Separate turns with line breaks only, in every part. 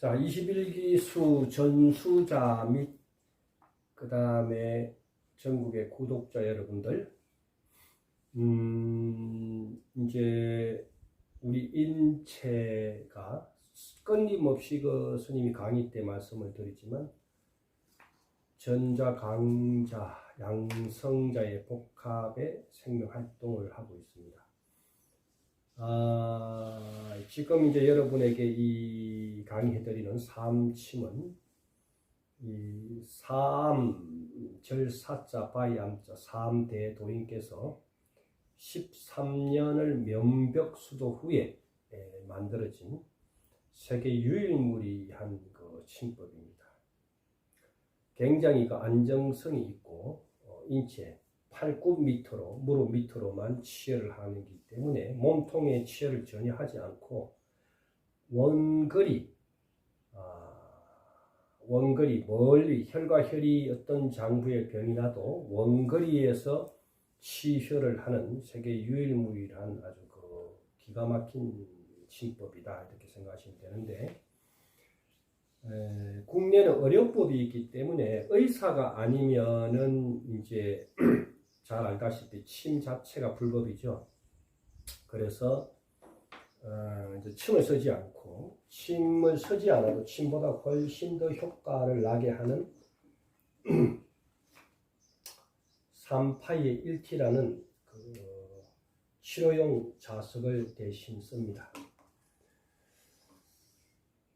자, 21기 수 전수자 및 그 다음에 전국의 구독자 여러분들, 이제 우리 인체가 끊임없이 스님이 강의 때 말씀을 드리지만 전자, 강자, 양성자의 복합의 생명 활동을 하고 있습니다. 지금 이제 여러분에게 이 강의해드리는 삼침은 이 절사자 바이암자 삼대도인께서 13년을 명벽수도 후에 만들어진 세계 유일무이한 그 침법입니다. 굉장히 그 안정성이 있고 인체 팔굽 밑으로 무릎 밑으로만 치열을 하기 때문에 몸통에 치열을 전혀 하지 않고 원거리 멀리 혈과 혈이 어떤 장부의 병이 나도 원거리에서 치혈을 하는 세계 유일무이한 아주 그 기가 막힌 침법이다 이렇게 생각하시면 되는데, 국내는 의료법이 있기 때문에 의사가 아니면은 이제 잘 알다시피 침 자체가 불법이죠. 그래서 이제 침을 쓰지 않고, 침을 쓰지 않아도 침보다 훨씬 더 효과를 나게 하는 3파의 1T라는 그 치료용 자석을 대신 씁니다.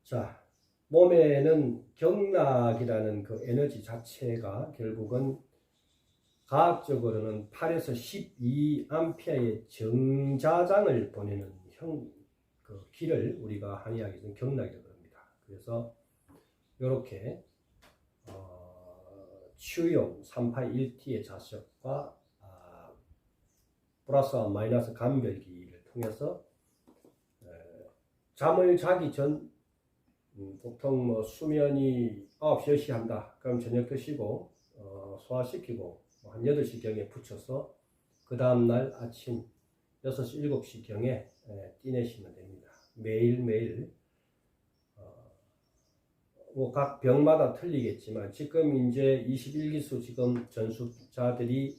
자, 몸에는 경락이라는 그 에너지 자체가 결국은 과학적으로는 8에서 12A의 정자장을 보내는 그 길을 우리가 한의학에서는 경락이라고 합니다. 그래서 이렇게 치유용 3파 1T의 자석과 플러스와 마이너스 감별기를 통해서 잠을 자기 전 보통 뭐 수면이 9시, 10시 한다. 그럼 저녁 드시고 소화시키고 한 8시경에 붙여서 그 다음날 아침 6시, 7시경에 띠내시면 됩니다. 매일매일 뭐 각 병마다 틀리겠지만 지금 이제 21기수 지금 전수자들이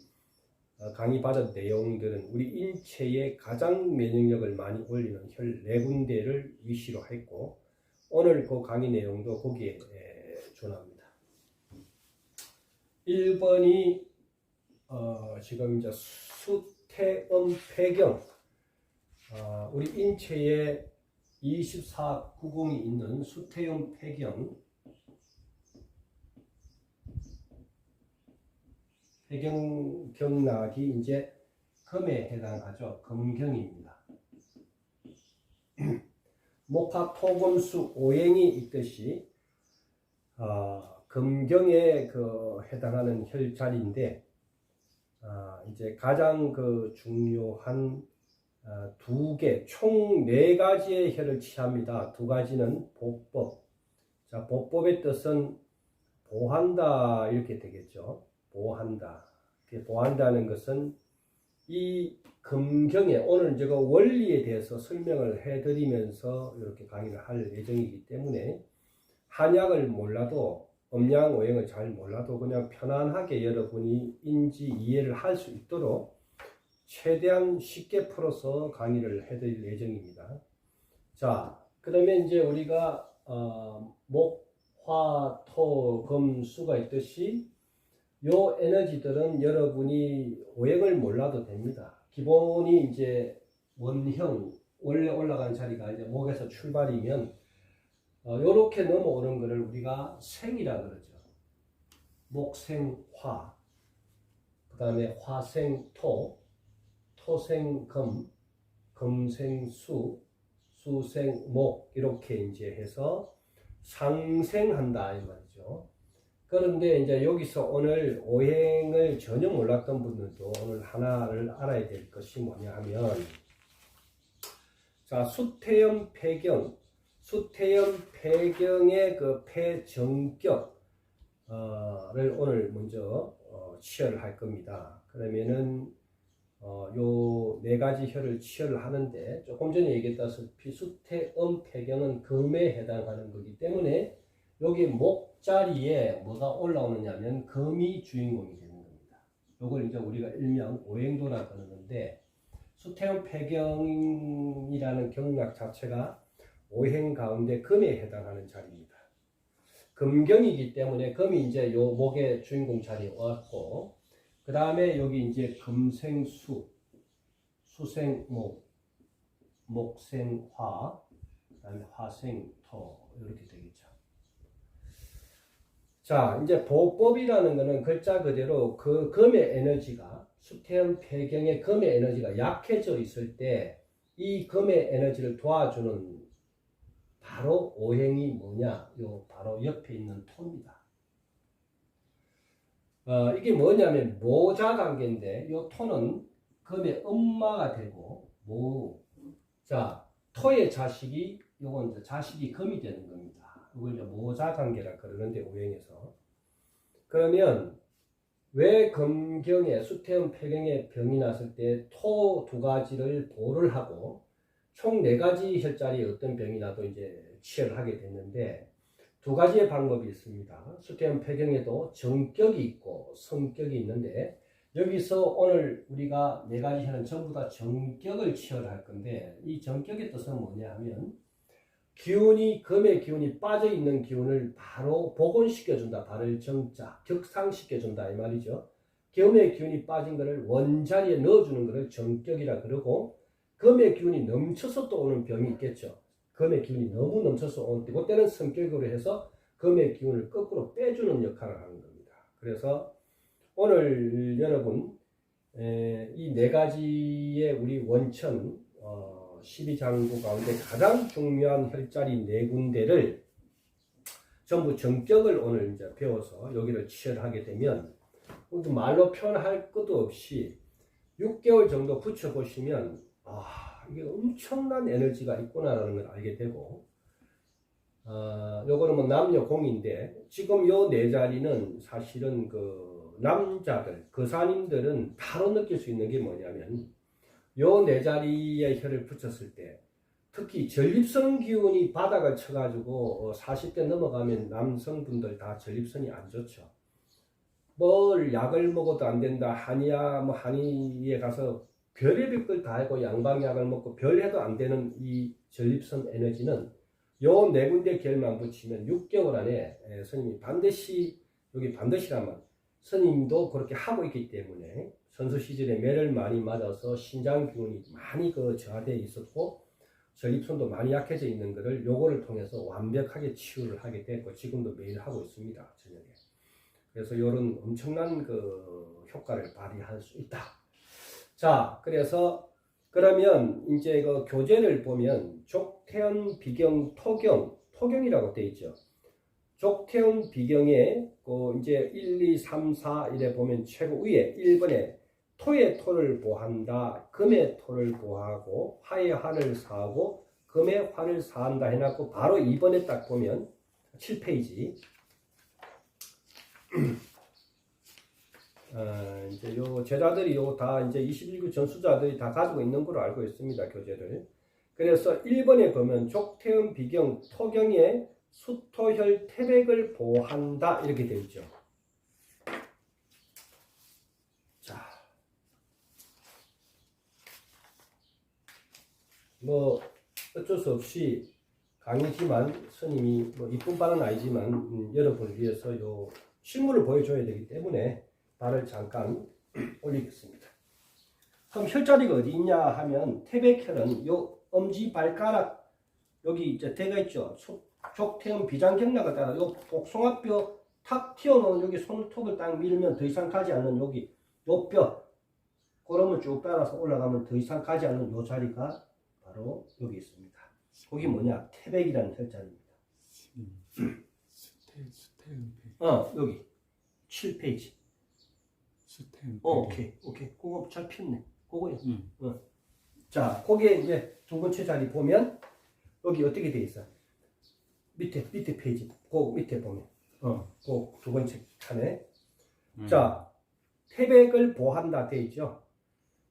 강의 받은 내용들은 우리 인체의 가장 면역력을 많이 올리는 혈 4군데를 위시로 했고, 오늘 그 강의 내용도 거기에 준합니다. 1번이 지금 이제 수태음폐경, 우리 인체에 24구궁이 있는 수태음폐경, 경락이 이제 금에 해당하죠. 금경입니다. 목화토금수 오행이 있듯이 금경에 그 해당하는 혈자리인데, 이제 가장 그 중요한 두 개, 총 4가지의 혈을 취합니다. 2가지는 보법. 자, 보법의 뜻은 보한다 이렇게 되겠죠. 보한다. 보한다는 것은 이 금경에 오늘 제가 원리에 대해서 설명을 해드리면서 이렇게 강의를 할 예정이기 때문에 한약을 몰라도 음양오행을 잘 몰라도 그냥 편안하게 여러분이 인지 이해를 할 수 있도록 최대한 쉽게 풀어서 강의를 해드릴 예정입니다. 자, 그러면 이제 우리가 목, 화, 토, 금, 수가 있듯이 요 에너지들은 여러분이 오행을 몰라도 됩니다. 기본이 이제 원형, 원래 올라가는 자리가 이제 목에서 출발이면 요렇게 넘어오는 거를 우리가 생이라 그러죠. 목생화, 그 다음에 화생토, 토생금, 금생수, 수생목, 이렇게 이제 해서 상생한다 이 말이죠. 그런데 이제 여기서 오늘 오행을 전혀 몰랐던 분들도 오늘 하나를 알아야 될 것이 뭐냐 하면, 자, 수태염폐경의 그 폐정격을 오늘 먼저 치열을 할 겁니다. 그러면은 요 네 가지 혈을 치혈을 하는데 조금 전에 얘기했다시피 수태음 폐경은 금에 해당하는 거기 때문에 여기 목 자리에 뭐가 올라오느냐 하면 금이 주인공이 되는 겁니다. 요걸 이제 우리가 일명 오행도라 그러는 건데 수태음 폐경이라는 경락 자체가 오행 가운데 금에 해당하는 자리입니다. 금경이기 때문에 금이 이제 요 목의 주인공 자리에 왔고, 그 다음에 여기 이제 금생수, 수생목, 목생화, 그 다음에 화생토 이렇게 되겠죠. 자, 이제 보법이라는 것은 글자 그대로 그 금의 에너지가 수태음 폐경의 금의 에너지가 약해져 있을 때 이 금의 에너지를 도와주는 바로 오행이 뭐냐? 요 바로 옆에 있는 토입니다. 이게 뭐냐면 모자 관계인데 요 토는 금의 엄마가 되고 자, 토의 자식이 요건 이제 자식이 금이 되는 겁니다. 이걸 이제 모자 관계라 그러는데 오행에서. 그러면 왜 금경에 수태음 폐경에 병이 났을 때 토 두 가지를 보를 하고 총 네 가지 혈자리에 어떤 병이 나도 이제 치료를 하게 됐는데 두 가지의 방법이 있습니다. 수태음 폐경에도 정격이 있고 성격이 있는데 여기서 오늘 우리가 네 가지 혈은 전부 다 정격을 치료를 할 건데 이 정격의 뜻은 뭐냐 하면 기운이 금의 기운이 빠져 있는 기운을 바로 복원시켜준다. 발을 정자 격상시켜준다 이 말이죠. 금의 기운이 빠진 것을 원자리에 넣어주는 것을 정격이라 그러고 금의 기운이 넘쳐서 또 오는 병이 있겠죠. 금의 기운이 너무 넘쳐서 오는 때 그때는 성격으로 해서 금의 기운을 거꾸로 빼주는 역할을 하는 겁니다. 그래서 오늘 여러분 이 네 가지의 우리 원천 12장구 가운데 가장 중요한 혈자리 네 군데를 전부 정격을 오늘 이제 배워서 여기를 치열하게 되면 말로 표현할 것도 없이 6개월 정도 붙여보시면 이게 엄청난 에너지가 있구나라는 걸 알게 되고 요거는 뭐 남녀 공인데 지금 요 네 자리는 사실은 그 남자들 거사님들은 바로 느낄 수 있는 게 뭐냐면 요 네 자리에 혈을 붙였을 때 특히 전립선 기운이 바닥을 쳐가지고 40대 넘어가면 남성분들 다 전립선이 안 좋죠. 뭘 약을 먹어도 안 된다. 한의야 뭐 한의에 가서 별의별 걸 다 하고 양방약을 먹고 별 해도 안 되는 이 전립선 에너지는 요 네 군데 결만 붙이면 6개월 안에 스님이 반드시 여기 반드시라면 스님도 그렇게 하고 있기 때문에 선수 시절에 매를 많이 맞아서 신장 기운이 많이 저하되어 있었고 전립선도 많이 약해져 있는 것을 요거를 통해서 완벽하게 치유를 하게 됐고 지금도 매일 하고 있습니다. 저녁에. 그래서 이런 엄청난 그 효과를 발휘할 수 있다. 자, 그래서 그러면 이제 그 교재를 보면 족태연 비경 토경이라고 되어 있죠. 족태연 비경에 이제 1, 2, 3, 4 이래 보면 최고 위에 1번에 토의 토를 보한다. 금의 토를 보하고 화의 화를 사하고 금의 화를 사한다 해놨고 바로 2번에 딱 보면 7페이지 이제 요 제자들이 요 다 이제 21구 전수자들이 다 가지고 있는 걸로 알고 있습니다. 교재를. 그래서 1번에 보면 족태음 비경 토경에 수토혈 태백을 보한다 이렇게 되어 있죠. 자, 뭐 어쩔 수 없이 강의지만 스님이 뭐 이쁜 바는 아니지만 여러분을 위해서 요 실물을 보여줘야 되기 때문에 발을 잠깐 올리겠습니다. 그럼 혈자리가 어디 있냐 하면 태백혈은 요 엄지발가락 여기 이제 대가 있죠. 족태음 비장경락을 따라 요 복숭아뼈 탁 튀어나온 여기 손톱을 딱 밀면 더 이상 가지 않는 여기 요 뼈 그러면 쭉 따라서 올라가면 더 이상 가지 않는 요 자리가 바로 여기 있습니다. 거기 뭐냐 태백이라는 혈자리입니다. 여기 7페이지. 오케이. 그거 잘 폈네. 그거요. 자, 거기에 이제 두 번째 자리 보면 여기 어떻게 돼 있어? 밑에 페이지. 그 밑에 보면 그 두 번째 칸에 자, 태백을 보한다 돼 있죠.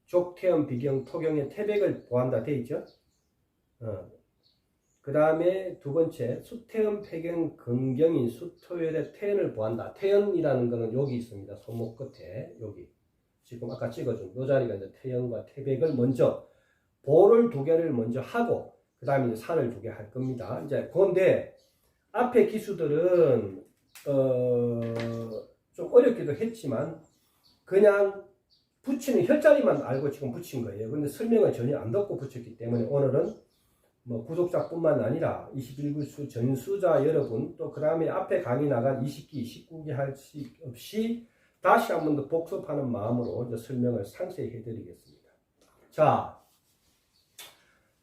족태음, 비경, 토경의 태백을 보한다 돼 있죠. 그 다음에 두 번째 수태음, 폐경, 금경인, 수토열의 태연을 보한다. 태연이라는 거는 여기 있습니다. 손목 끝에 여기 지금 아까 찍어준 이 자리가 이제 태연과 태백을 먼저 보를 두 개를 먼저 하고 그 다음에 이제 산을 두 개 할 겁니다. 이제 그런데 앞에 기수들은 좀 어렵기도 했지만 그냥 붙이는 혈자리만 알고 지금 붙인 거예요. 근데 설명을 전혀 안 듣고 붙였기 때문에 오늘은 뭐 구독자뿐만 아니라 21기수 전수자 여러분 또 그 다음에 앞에 강의 나간 20기, 19기 할 수 없이 다시 한 번 더 복습하는 마음으로 이제 설명을 상세히 해드리겠습니다. 자,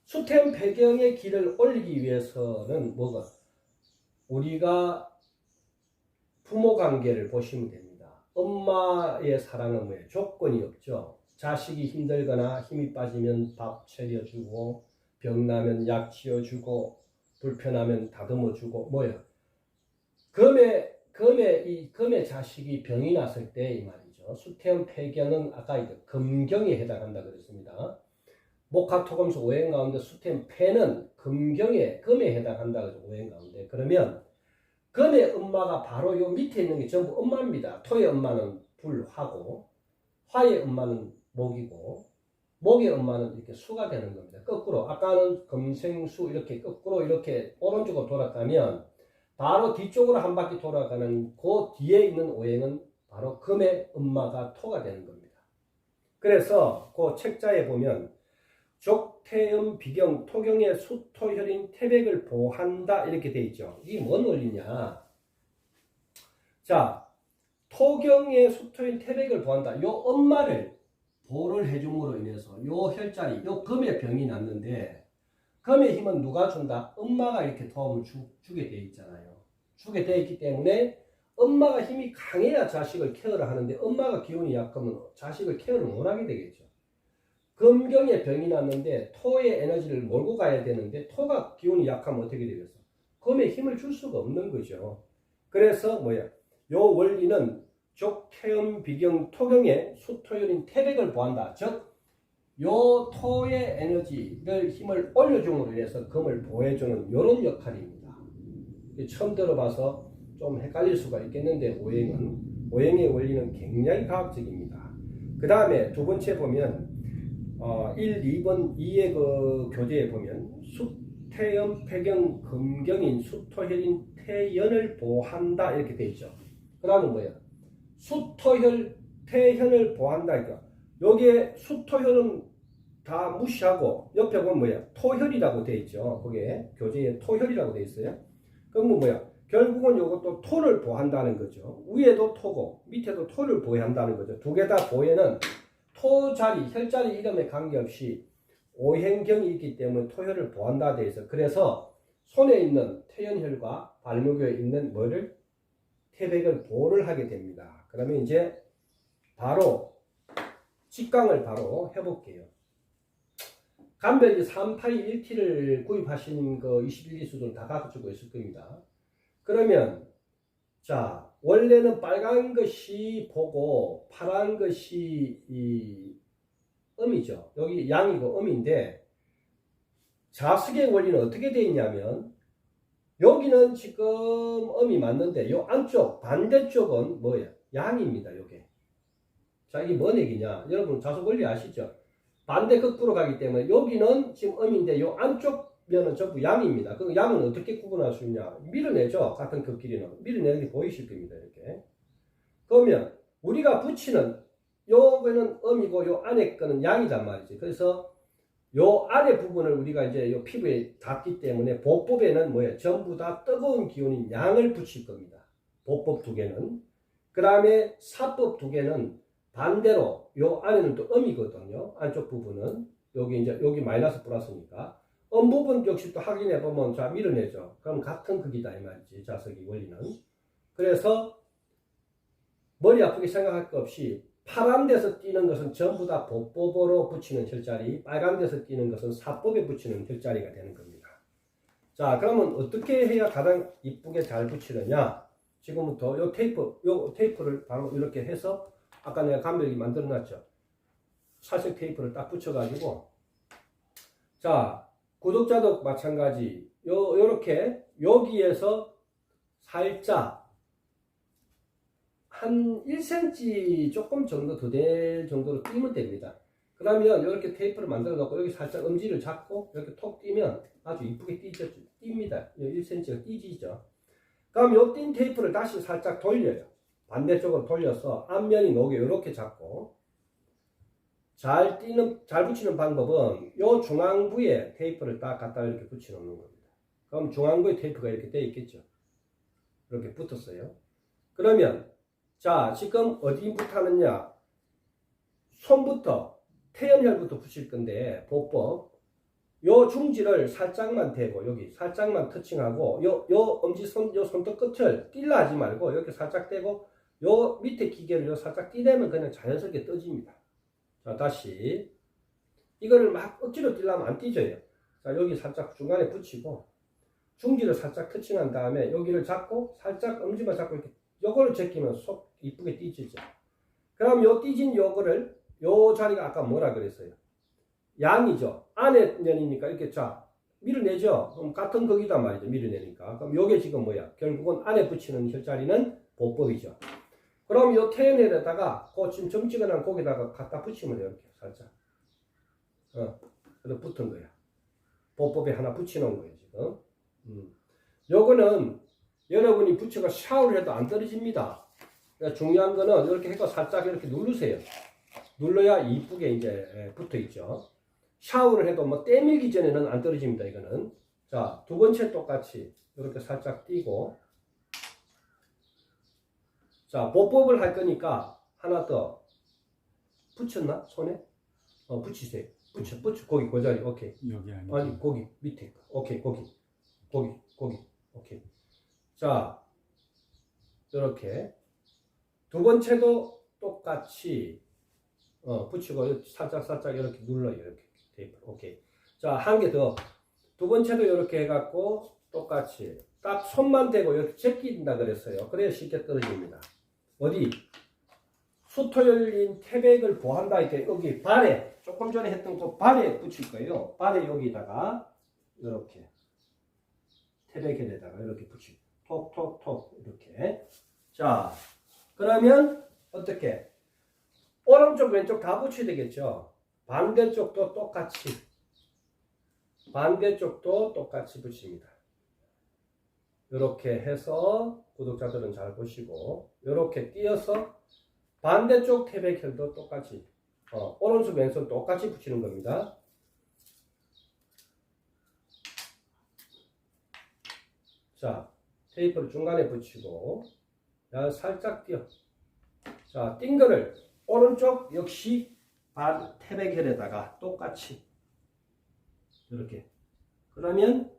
수태음 폐경의 길을 올리기 위해서는 뭐가? 우리가 부모 관계를 보시면 됩니다. 엄마의 사랑은 뭐예요? 조건이 없죠. 자식이 힘들거나 힘이 빠지면 밥 차려주고 병나면 약 지어주고 불편하면 다듬어주고 뭐예요? 금의 자식이 병이 났을 때 이 말이죠. 수태음 폐경은 아까 이제 금경에 해당한다 그랬습니다. 목화토금수 오행 가운데 수태음 폐는 금에 해당한다 그래서 오행 가운데 그러면 금의 엄마가 바로 요 밑에 있는 게 전부 엄마입니다. 토의 엄마는 불화고 화의 엄마는 목이고 목의 엄마는 이렇게 수가 되는 겁니다. 거꾸로 아까는 금생수 이렇게 거꾸로 이렇게 오른쪽으로 돌아가면 바로 뒤쪽으로 한 바퀴 돌아가는 그 뒤에 있는 오행은 바로 금의 엄마가 토가 되는 겁니다. 그래서 그 책자에 보면 족태음 비경 토경의 수토혈인 태백을 보한다 이렇게 돼 있죠. 이게 뭔 원리냐? 자, 토경의 수토인 태백을 보한다. 요 엄마를 보를 해줌으로 인해서 요 혈자리, 요 금의 병이 났는데 금의 힘은 누가 준다? 엄마가 이렇게 도움을 주게 돼 있잖아요. 주게 돼 있기 때문에 엄마가 힘이 강해야 자식을 케어를 하는데 엄마가 기운이 약하면 자식을 케어를 못 하게 되겠죠. 금경에 병이 났는데 토의 에너지를 몰고 가야 되는데 토가 기운이 약하면 어떻게 되겠어? 금에 힘을 줄 수가 없는 거죠. 그래서 뭐야? 요 원리는 족태음 비경 토경의 수토열인 태백을 보한다. 즉, 요 토의 에너지를 힘을 올려줌으로 인해서 금을 보호해주는 이런 역할입니다. 처음 들어봐서 좀 헷갈릴 수가 있겠는데 오행의 원리는 굉장히 과학적입니다. 그 다음에 두 번째 보면 1, 2번 2의 그 교재에 보면 수태음 폐경 금경인 수토혈인 태연을 보한다 이렇게 돼 있죠. 그러면 뭐예요? 수토혈 태현을 보한다 그러니까 여기에 수토혈은 다 무시하고 옆에 보면 뭐야? 토혈이라고 돼 있죠. 거기에 교재에 토혈이라고 돼 있어요. 그럼 뭐야? 결국은 이것도 토를 보한다는 거죠. 위에도 토고 밑에도 토를 보호한다는 거죠. 두 개 다 보호는 토 자리, 혈자리 이름에 관계없이 오행경이 있기 때문에 토혈을 보한다 돼 있어. 그래서 손에 있는 태연혈과 발목에 있는 뭐를? 태백을 보호를 하게 됩니다. 그러면 이제 바로 직강을 바로 해볼게요. 간별기 381T를 구입하신 그 21기수들은 다 가지고 있을 겁니다. 그러면 자 원래는 빨간 것이 보고 파란 것이 이 음이죠. 여기 양이고 음인데 자석의 원리는 어떻게 되어 있냐면 여기는 지금 음이 맞는데 요 안쪽 반대쪽은 뭐예요? 양입니다. 요게. 자 이게 뭔 얘기냐? 여러분 자석 원리 아시죠? 반대 거꾸로 가기 때문에 여기는 지금 음인데 요 안쪽 면은 전부 양입니다. 그 양은 어떻게 구분할 수 있냐? 밀어내죠. 같은 cực끼리는 밀어내는 게 보이실 겁니다. 이렇게. 그러면 우리가 붙이는 요거는 음이고 요 안에 거는 양이란 말이지. 그래서 요 아래 부분을 우리가 이제 요 피부에 닿기 때문에 보법에는 뭐예요? 전부 다 뜨거운 기운인 양을 붙일 겁니다. 보법 두 개는. 그 다음에 사법 두 개는 반대로 요 안에는 또 음이거든요. 안쪽 부분은. 여기 이제 여기 마이너스 플러스니까. 음 부분 역시 또 확인해 보면 자 밀어내죠. 그럼 같은 크기다 이 말이지. 자석이 원리는. 그래서 머리 아프게 생각할 것 없이 파란 데서 띄는 것은 전부 다 보법으로 붙이는 혈자리, 빨간 데서 띄는 것은 사법에 붙이는 혈자리가 되는 겁니다. 자, 그러면 어떻게 해야 가장 이쁘게 잘 붙이느냐? 지금부터 요 테이프를 바로 이렇게 해서 아까 내가 간별기 만들어 놨죠. 살색 테이프를 딱 붙여가지고, 자, 구독자도 마찬가지. 요렇게 여기에서 살짝 한 1cm 조금 정도 더 될 정도로 띄면 됩니다. 그러면 이렇게 테이프를 만들어 놓고 여기 살짝 엄지를 잡고 이렇게 톡 띄면 아주 이쁘게 띄입니다. 1cm가 띄지죠. 그럼 요 띈 테이프를 다시 살짝 돌려요. 반대쪽으로 돌려서 앞면이 녹여 이렇게 잡고, 잘 붙이는 방법은 요 중앙부에 테이프를 딱 갖다 이렇게 붙여 놓는 겁니다. 그럼 중앙부에 테이프가 이렇게 되어 있겠죠. 이렇게 붙었어요. 그러면 자, 지금 어디부터 하느냐? 손부터, 태연혈부터 붙일 건데, 보법. 요 중지를 살짝만 대고, 여기 살짝만 터칭하고, 요 엄지손, 요 손톱 끝을 뛸라 하지 말고, 이렇게 살짝 대고, 요 밑에 기계를 요 살짝 띄대면 그냥 자연스럽게 떠집니다. 자, 다시. 이거를 막 억지로 띄려면 안 띄져요. 자, 여기 살짝 중간에 붙이고, 중지를 살짝 터칭한 다음에, 여기를 잡고, 살짝 엄지만 잡고, 이렇게, 요거를 제끼면 속 이쁘게 띄지죠. 그럼 요 띄진 요거를, 요 자리가 아까 뭐라 그랬어요? 양이죠. 안에 면이니까 이렇게 자, 밀어내죠. 그럼 같은 거기다 말이죠. 밀어내니까. 그럼 요게 지금 뭐야? 결국은 안에 붙이는 혈자리는 보법이죠. 그럼 요 태연에다가 그 지금 점찍어놓은 고기다가 갖다 붙이면 돼요. 이렇게 살짝. 그래서 붙은 거야. 보법에 하나 붙여놓은 거예요, 지금. 요거는 여러분이 붙여가 샤워를 해도 안 떨어집니다. 그러니까 중요한 거는 이렇게 해서 살짝 이렇게 누르세요. 눌러야 이쁘게 이제 붙어 있죠. 샤워를 해도 뭐 때밀기 전에는 안 떨어집니다, 이거는. 자, 두 번째 똑같이 이렇게 살짝 띄고. 자, 보법을 할 거니까 하나 더. 붙였나? 손에? 붙이세요. 붙여. 거기, 그 자리. 오케이.
여기 아니고.
아니, 거기, 밑에. 오케이, 거기. 오케이. 자, 이렇게. 두 번째도 똑같이, 붙이고, 살짝 이렇게 눌러요. 이렇게. 테이프. 오케이. 자, 한 개 더. 두 번째도 이렇게 해갖고, 똑같이. 딱 손만 대고 이렇게 제낀다 그랬어요. 그래야 쉽게 떨어집니다. 어디? 수토열린 태백을 보한다. 이렇게 여기 발에, 조금 전에 했던 그 발에 붙일 거예요. 발에 여기다가, 이렇게. 태백에다가 이렇게 붙이고. 톡, 이렇게. 자, 그러면, 어떻게? 오른쪽, 왼쪽 다 붙여야 되겠죠? 반대쪽도 똑같이 붙입니다. 이렇게 해서 구독자들은 잘 보시고, 이렇게 띄어서 반대쪽 태백혈도 똑같이, 오른손 왼손 똑같이 붙이는 겁니다. 자, 테이프를 중간에 붙이고, 살짝 띄어. 자, 띈 거를 오른쪽 역시 태백혈에다가 똑같이 이렇게. 그러면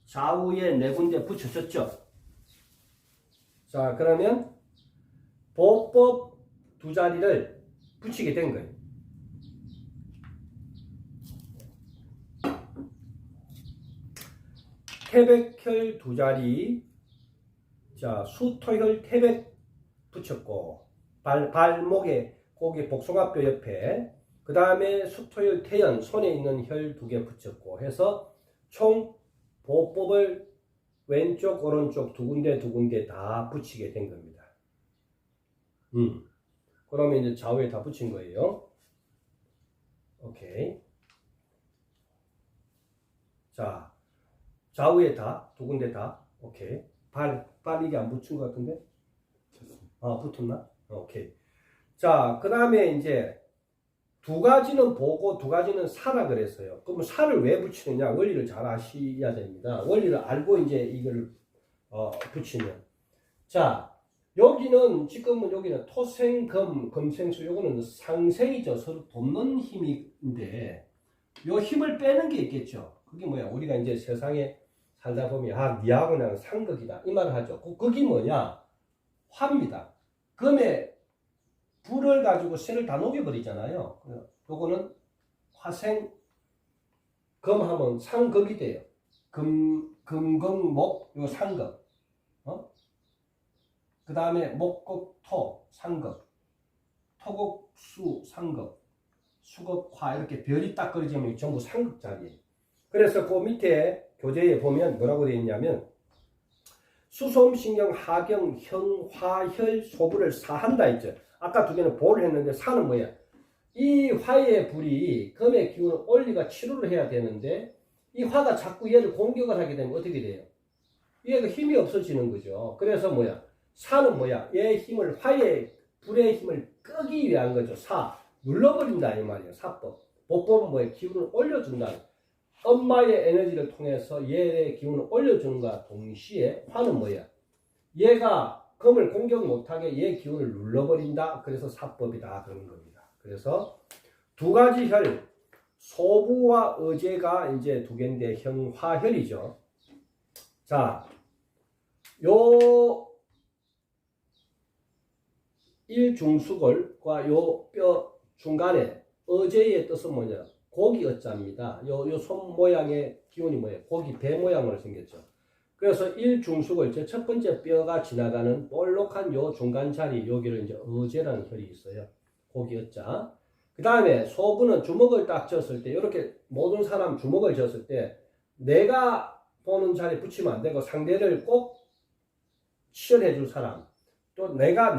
좌우에 네 군데 붙여졌죠. 자, 그러면 보법 두 자리를 붙이게 된 거예요. 태백혈 두 자리. 자, 수토혈 태백 붙였고, 발목에 거기 복숭아뼈 옆에, 그 다음에 수토혈 태연 손에 있는 혈 두 개 붙였고 해서 총 보법을 왼쪽 오른쪽 두 군데 다 붙이게 된 겁니다. 그러면 이제 좌우에 다 붙인 거예요. 오케이. 자, 좌우에 다 두 군데 다. 오케이. 발 이게 안 붙인 것 같은데? 붙었나? 오케이. 자, 그 다음에 이제 두 가지는 보고 두 가지는 사라 그랬어요. 그러면 사를 왜 붙이느냐? 원리를 잘 아셔야 됩니다. 원리를 알고 이제 이걸 붙이면. 자, 지금은 여기는 토생금, 금생수, 요거는 상생이죠. 서로 돕는 힘인데, 요 힘을 빼는 게 있겠죠. 그게 뭐야? 우리가 이제 세상에 살다 보면, 니하고 나는 상극이다. 이 말을 하죠. 그게 뭐냐? 화입니다. 금에 불을 가지고 쇠를 다 녹여버리잖아요. 요거는 화생, 금하면 상극이 돼요. 금극목, 요 상극. 그 다음에 목극토, 상극. 토극수, 상극. 수급, 화 이렇게 별이 딱 그려지면 전부 삼극자리예요. 그래서 그 밑에 교재에 보면 뭐라고 되어 있냐면 수소음신경, 하경, 형, 화, 혈, 소부를 사한다 했죠. 아까 두 개는 보를 했는데 사는 뭐야? 이 화의 불이 금의 기운을 올리가 치료를 해야 되는데 이 화가 자꾸 얘를 공격을 하게 되면 어떻게 돼요? 얘가 힘이 없어지는 거죠. 그래서 뭐야? 사는 뭐야? 얘의 힘을, 화의 불의 힘을 끄기 위한 거죠. 사. 눌러버린다 이 말이에요. 사법. 보법은 뭐야? 기운을 올려준다. 엄마의 에너지를 통해서 얘의 기운을 올려주는과 동시에 화는 뭐야? 얘가 금을 공격 못하게 얘 기운을 눌러버린다. 그래서 사법이다. 그런 겁니다. 그래서 두 가지 혈, 소부와 의제가 이제 두 개인데 형화혈이죠. 자, 요 일중수골과 요 뼈 중간에 의제의 뜻은 뭐냐? 고기 어자입니다. 요 손 모양의 기운이 뭐예요? 고기 배 모양으로 생겼죠. 그래서 일중수골, 첫 번째 뼈가 지나가는 볼록한 요 중간 자리, 여기를 이제 의제라는 혈이 있어요. 고기 어자. 그 다음에 소부는 주먹을 딱 쥐었을 때, 이렇게 모든 사람 주먹을 쥐었을 때, 내가 보는 자리에 붙이면 안 되고 상대를 꼭 치열해 줄 사람. 또 내가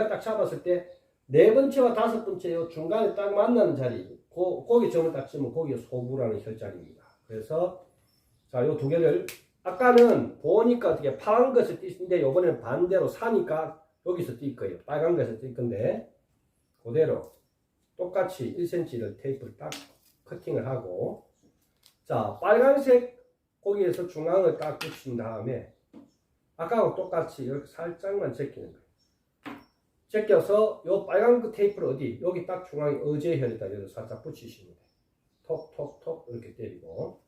딱 잡았을 때, 네 번째와 다섯 번째 요 중간에 딱 만나는 자리, 거기 점을 딱 치면 거기가 소부라는 혈자리입니다. 그래서, 자, 요 두 개를, 아까는 보니까 어떻게 파란 것을 띄는데, 요번에는 반대로 사니까 여기서 뛸 거예요. 빨간 것을 뛸 건데, 그대로 똑같이 1cm를 테이프를 딱 커팅을 하고, 자, 빨간색 거기에서 중앙을 딱 붙인 다음에 아까하고 똑같이 이렇게 살짝만 제끼는 거예요. 제껴서 요 빨간 그 테이프를 어디? 여기 딱 중앙에 의제혈에다 여기서 살짝 붙이시면 돼요. 톡톡톡 이렇게 때리고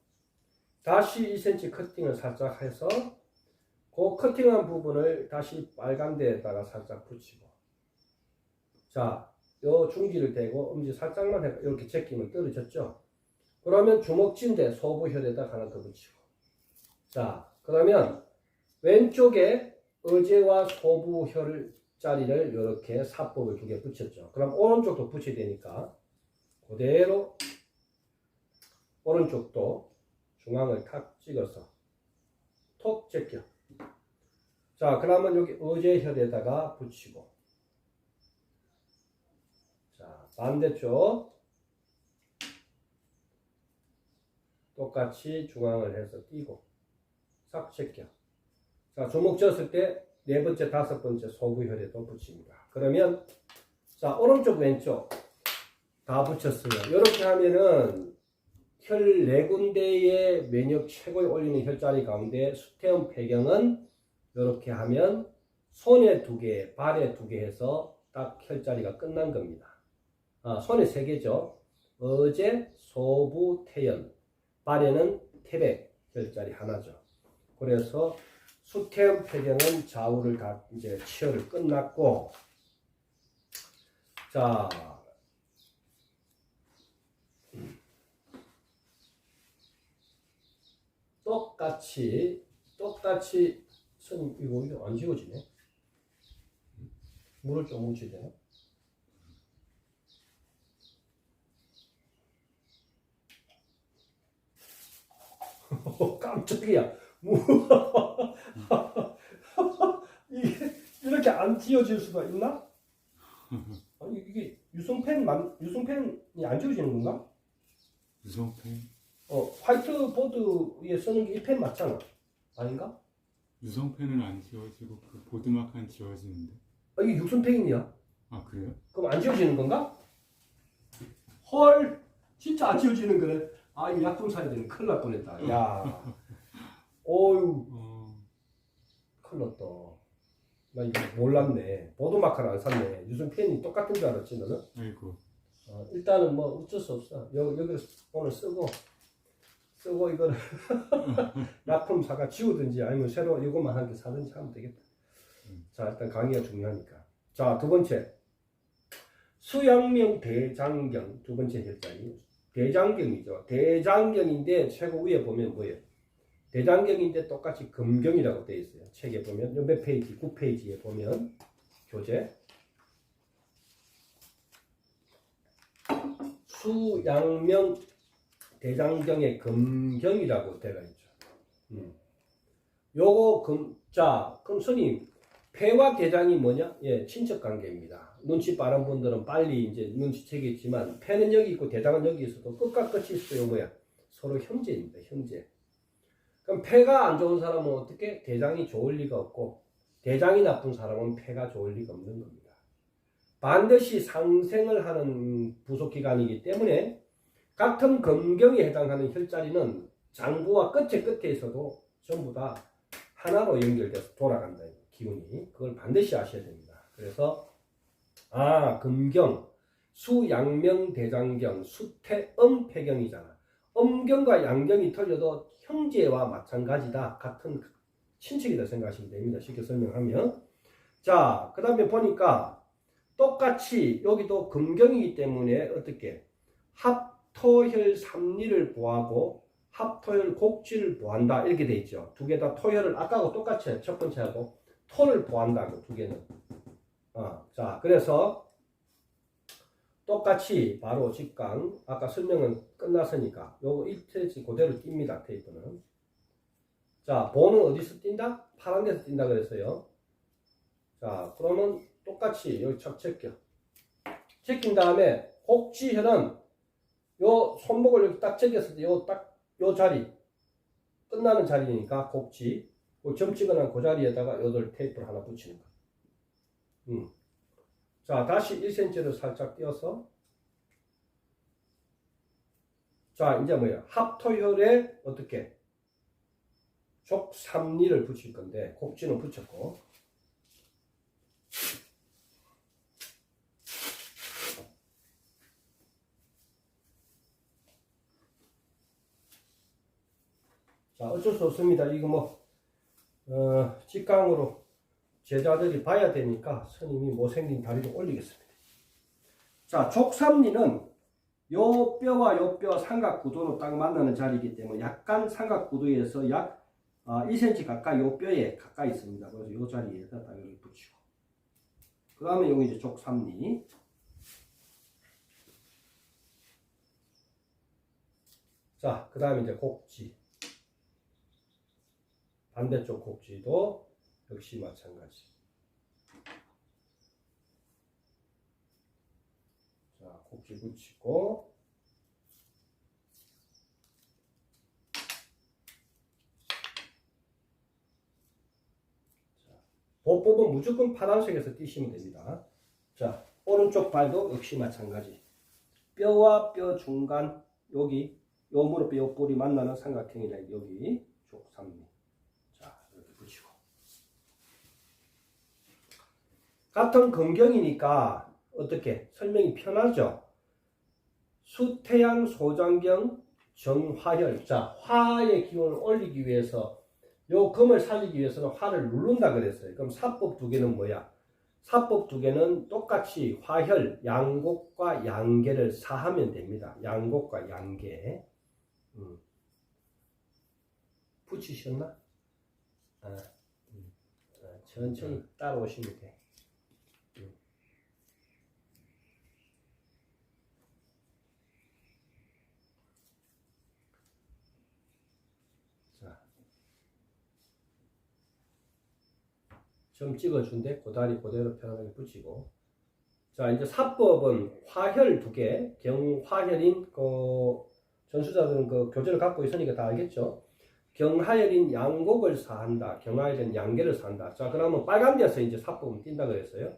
다시 2cm 커팅을 살짝 해서 그 커팅한 부분을 다시 빨간 데에다가 살짝 붙이고, 자, 요 중지를 대고 엄지 살짝만 해 이렇게 제끼면 떨어졌죠. 그러면 주먹진대 소부혈에다 하나 더 붙이고, 자, 그러면 왼쪽에 의제와 소부혈 자리를 이렇게 사법을 두 개 붙였죠. 그럼 오른쪽도 붙여야 되니까 그대로 오른쪽도 중앙을 탁 찍어서 톡 제껴. 자, 그러면 여기 의제혈에다가 붙이고, 자, 반대쪽 똑같이 중앙을 해서 띄고 싹 제껴. 자, 주먹 쥐었을 때 네 번째, 다섯 번째 소부혈에도 붙입니다. 그러면 자, 오른쪽 왼쪽 다 붙였어요. 이렇게 하면은 혈 네 군데의 면역 최고에 올리는 혈자리 가운데 수태음 폐경은 이렇게 하면 손에 두 개, 발에 두 개 해서 딱 혈자리가 끝난 겁니다. 손에 세 개죠. 의제, 소부, 태연. 발에는 태백 혈자리 하나죠. 그래서 수태음 폐경은 좌우를 다 이제 치열을 끝났고, 자, 똑같이 선 이거 안 지워지네. 물을 좀 묻혀야 되나? 깜짝이야. 이게 이렇게 안 지워질 수가 있나? 아니 이게 유성펜이 안 지워지는 건가?
유성펜?
화이트보드 위에 쓰는 게 이 펜 맞잖아. 아닌가?
유성펜은 안 지워지고 그 보드마크는 지워지는데.
이게 육성펜이야?
아, 그래요?
그럼 안 지워지는 건가? 헐, 진짜 안 지워지는 거네. 이 약품 사야 되는 큰일 날 뻔했다. 야, 어유, 큰일 났다. 나 이거 몰랐네. 보드마크를 안 샀네. 유성펜이 똑같은 줄 알았지 너는?
아이고.
일단은 뭐 어쩔 수 없어. 여기를 오늘 쓰고 이거를 약품 사가 지우든지 아니면 새로 이것만 한 개 사든지 하면 되겠다. 자, 일단 강의가 중요하니까. 자, 두 번째. 수양명 대장경 두 번째 혈자리. 대장경이죠. 대장경인데 최고 위에 보면 뭐예요? 대장경인데 똑같이 금경이라고 되어 있어요. 책에 보면 몇 페이지? 9페이지에 보면 교재. 수양명 대장경의 금경이라고 되어 있죠. 요거 자, 그럼 스님, 폐와 대장이 뭐냐? 예, 친척 관계입니다. 눈치 빠른 분들은 빨리 이제 눈치채겠지만, 폐는 여기 있고 대장은 여기 있어도 끝과 끝이 있어요. 뭐야? 서로 형제입니다. 형제. 그럼 폐가 안 좋은 사람은 어떻게? 대장이 좋을 리가 없고, 대장이 나쁜 사람은 폐가 좋을 리가 없는 겁니다. 반드시 상생을 하는 부속기관이기 때문에 같은 금경에 해당하는 혈자리는 장부와 끝에 있어도 전부 다 하나로 연결돼서 돌아간다. 기운이. 그걸 반드시 아셔야 됩니다. 그래서 금경, 수양명 대장경, 수태âm 폐경이잖아. 음경과 양경이 틀려도 형제와 마찬가지다. 같은 친척이다 생각하시면 됩니다. 쉽게 설명하면. 자, 그 다음에 보니까 똑같이 여기도 금경이기 때문에 어떻게 합토혈 삼리를 보하고 합토혈 곡지를 보한다 이렇게 돼 있죠. 두 개 다 토혈을 아까하고 똑같이 첫 번째하고 토를 보한다고 두 개는. 자, 그래서 똑같이 바로 직강 아까 설명은 끝났으니까 요거 1페이지 그대로 띱니다. 테이프는. 자, 보는 어디서 띈다? 파란 데서 띈다 그랬어요. 자, 그러면 똑같이 여기 착 제껴. 제낀 다음에 곡지혈은 요 손목을 여기 딱 제꼈을 때 요 자리 끝나는 자리니까 곡지 점 찍어놓은 그 자리에다가 요들 테이프를 하나 붙이는 거. 자, 다시 1cm를 살짝 띄어서 자, 이제 뭐야? 합토혈에 어떻게 족삼리를 붙일 건데 곡지는 붙였고 자, 어쩔 수 없습니다. 이거 직강으로 제자들이 봐야 되니까 스님이 못생긴 다리를 올리겠습니다. 자, 족삼리는 요 뼈와 요 뼈 삼각구도로 딱 만나는 자리이기 때문에 약간 삼각구도에서 약 2cm 가까이 요 뼈에 가까이 있습니다. 그래서 요 자리에다 딱 여기 붙이고. 그 다음에 여기 이제 족삼리. 자, 그 다음에 이제 곡지. 반대쪽 곡지도 역시 마찬가지. 자, 곡지 붙이고. 자, 보법은 무조건 파란색에서 띄시면 됩니다. 자, 오른쪽 발도 역시 마찬가지. 뼈와 뼈 중간, 여기, 요 무릎, 요 뿔이 만나는 삼각형이다. 여기, 족삼리. 붙이고. 같은 금경이니까 어떻게 설명이 편하죠. 수태양 소장경 정화혈. 자, 화의 기운을 올리기 위해서 요 금을 살리기 위해서는 화를 누른다 그랬어요. 그럼 사법 두 개는 뭐야? 사법 두 개는 똑같이 화혈 양곡과 양계를 사하면 됩니다. 양곡과 양계. 붙이셨나? 천천히 따라오시면 돼. 자, 점 찍어준데 고다리 그대로 편하게 붙이고. 자, 이제 사법은 화혈 두 개, 경화혈인 전수자들은 그 교재를 갖고 있으니까 다 알겠죠. 경하혈인 양곡을 사한다. 경하혈인 양계를 사한다. 자, 그러면 빨간 데서 이제 사법은 띈다 그랬어요.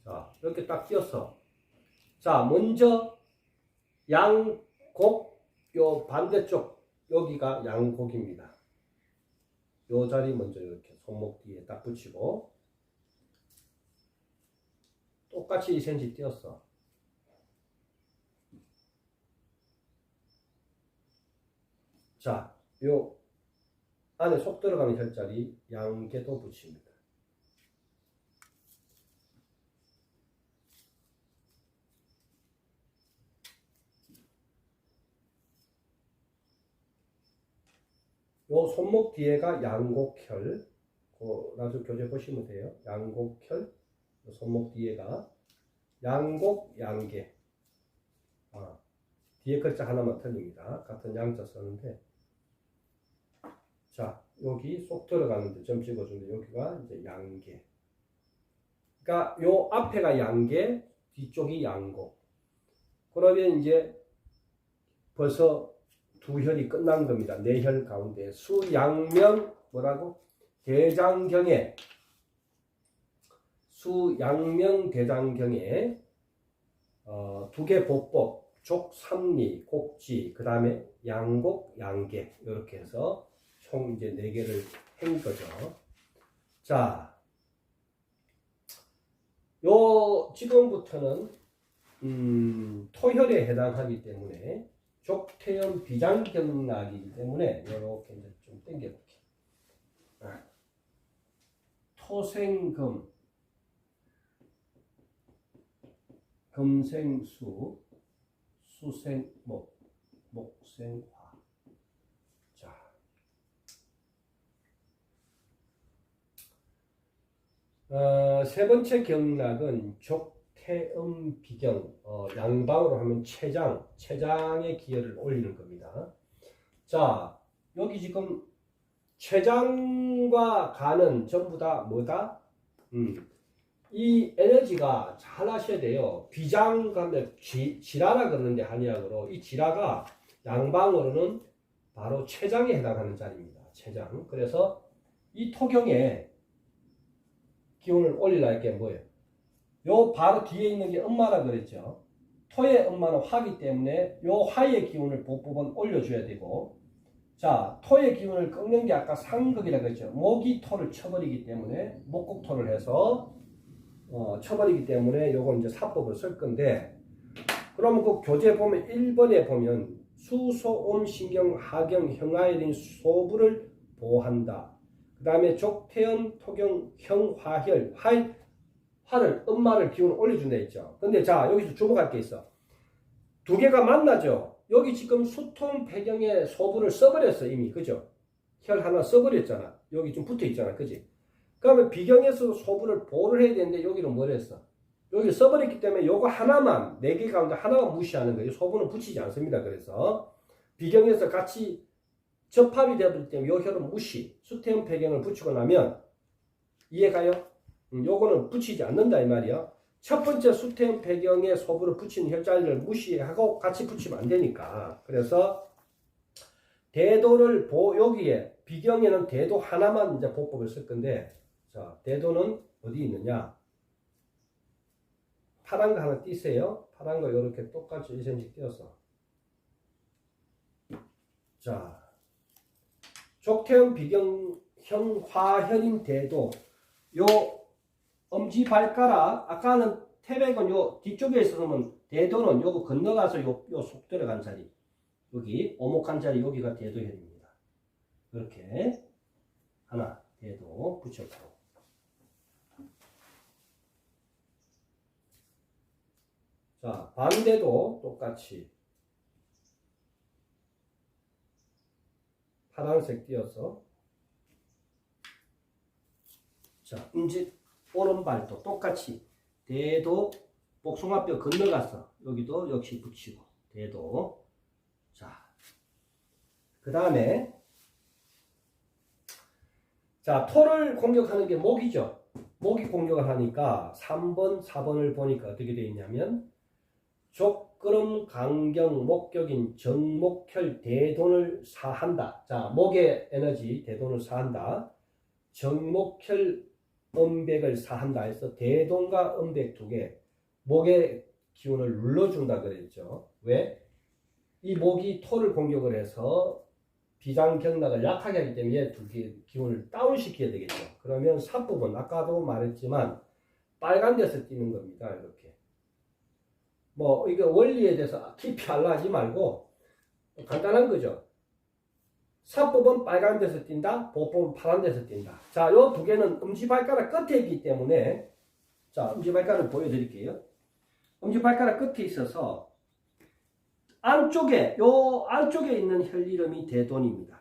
자, 이렇게 딱 띄었어. 자, 먼저 양곡, 요 반대쪽 여기가 양곡입니다. 요 자리 먼저 이렇게 손목 뒤에 딱 붙이고 똑같이 2cm 띄었어. 자, 요 안에 속 들어가는 혈자리 양계도 붙입니다. 요 손목 뒤에가 양곡혈. 나중에 교재 보시면 돼요. 양곡혈. 손목 뒤에가 양곡 양계. 뒤에 글자 하나만 틀립니다. 같은 양자 쓰는데 자 여기 쏙 들어가는데 점 찍어주는데 여기가 이제 양계. 그러니까 요 앞에가 양계, 뒤쪽이 양곡. 그러면 이제 벌써 두 혈이 끝난 겁니다. 네 혈 가운데 수양명 뭐라고? 대장경에 수양명 대장경에 두 개 보법 족삼리 곡지 그 다음에 양곡 양계 이렇게 해서 총 이제 네 개를 한 거죠. 자, 요 지금부터는 토혈에 해당하기 때문에 족태연 비장경락이기 때문에 이렇게 이제 좀 당겨볼게. 토생금, 금생수, 수생목, 목생화. 자, 세 번째 경락은 족태음 비경, 양방으로 하면 췌장의 기혈을 올리는 겁니다. 자, 여기 지금 췌장과 간은 전부 다 뭐다? 이 에너지가 잘 아셔야 돼요. 비장 가면 지라라 그러는데 한의학으로 이 지라가 양방으로는 바로 췌장에 해당하는 자리입니다. 췌장. 그래서 이 토경에 기운을 올리려 할 게 뭐예요? 요 바로 뒤에 있는 게 음마라 그랬죠. 토의 음마는 화기 때문에 요 화의 기운을 보법은 올려줘야 되고, 자, 토의 기운을 꺾는 게 아까 상극이라 그랬죠. 목이 토를 쳐버리기 때문에 목국토를 해서 쳐버리기 때문에 요건 이제 사법을 쓸 건데, 그러면 그 교재 보면 1번에 보면 수소옴 신경 하경 형하열인 소부를 보호한다. 그 다음에 족태연 토경 형화혈 화를 음마를 기운을 올려준다 했죠. 근데 자 여기서 주목할 게 있어. 두 개가 만나죠. 여기 지금 수통 배경에 소부를 써버렸어 이미. 그죠? 혈 하나 써버렸잖아. 여기 좀 붙어 있잖아. 그지? 그러면 비경에서 소부를 보호를 해야 되는데 여기는 뭘 했어? 여기 써버렸기 때문에 요거 하나만, 네 개 가운데 하나만 무시하는 거예요. 소부는 붙이지 않습니다. 그래서 비경에서 같이 접합이 되어버리기 때문에 요 혈은 무시, 수태음 배경을 붙이고 나면 이해가요? 요거는 붙이지 않는다 이 말이야. 첫 번째 수태음 배경에 소부를 붙이는 혈자리를 무시하고 같이 붙이면 안 되니까. 그래서 대도를 여기에 비경에는 대도 하나만 이제 보법을 쓸 건데, 자, 대도는 어디 있느냐? 파란 거 하나 띄세요. 파란 거 이렇게 똑같이 1cm 띄어서. 자, 족태음 비경형 화혈인 대도, 요 엄지발가락, 아까는 태백은 요 뒤쪽에 있었으면 대도는 요거 건너가서 요 속 들어간 자리, 여기 오목한 자리, 여기가 대도혈입니다. 이렇게 하나 대도 붙였고, 자 반대도 똑같이 파란색 띄어서, 자 이제 오른발도 똑같이 대도 복숭아뼈 건너가서 여기도 역시 붙이고 대도. 자, 그 다음에 자 토를 공격하는 게 목이죠. 목이 공격을 하니까 3번 4번을 보니까 어떻게 되어 있냐면 족그름 강경 목격인 정목혈 대돈을 사한다. 자, 목의 에너지 대돈을 사한다. 정목혈 음백을 사한다 해서 대돈과 음백 두 개, 목의 기운을 눌러준다 그랬죠. 왜? 이 목이 토를 공격을 해서 비장경락을 약하게 하기 때문에 두 개 기운을 다운시켜야 되겠죠. 그러면 사법은 아까도 말했지만 빨간 데서 띄는 겁니다. 이렇게. 뭐 이거 원리에 대해서 깊이 알라하지 말고 간단한 거죠. 사법은 빨간 데서 띈다, 보법은 파란 데서 띈다. 자, 요 두 개는 엄지발가락 끝에 있기 때문에, 자, 엄지발가락을 보여드릴게요. 엄지발가락 끝에 있어서 안쪽에, 요 안쪽에 있는 혈 이름이 대돈입니다.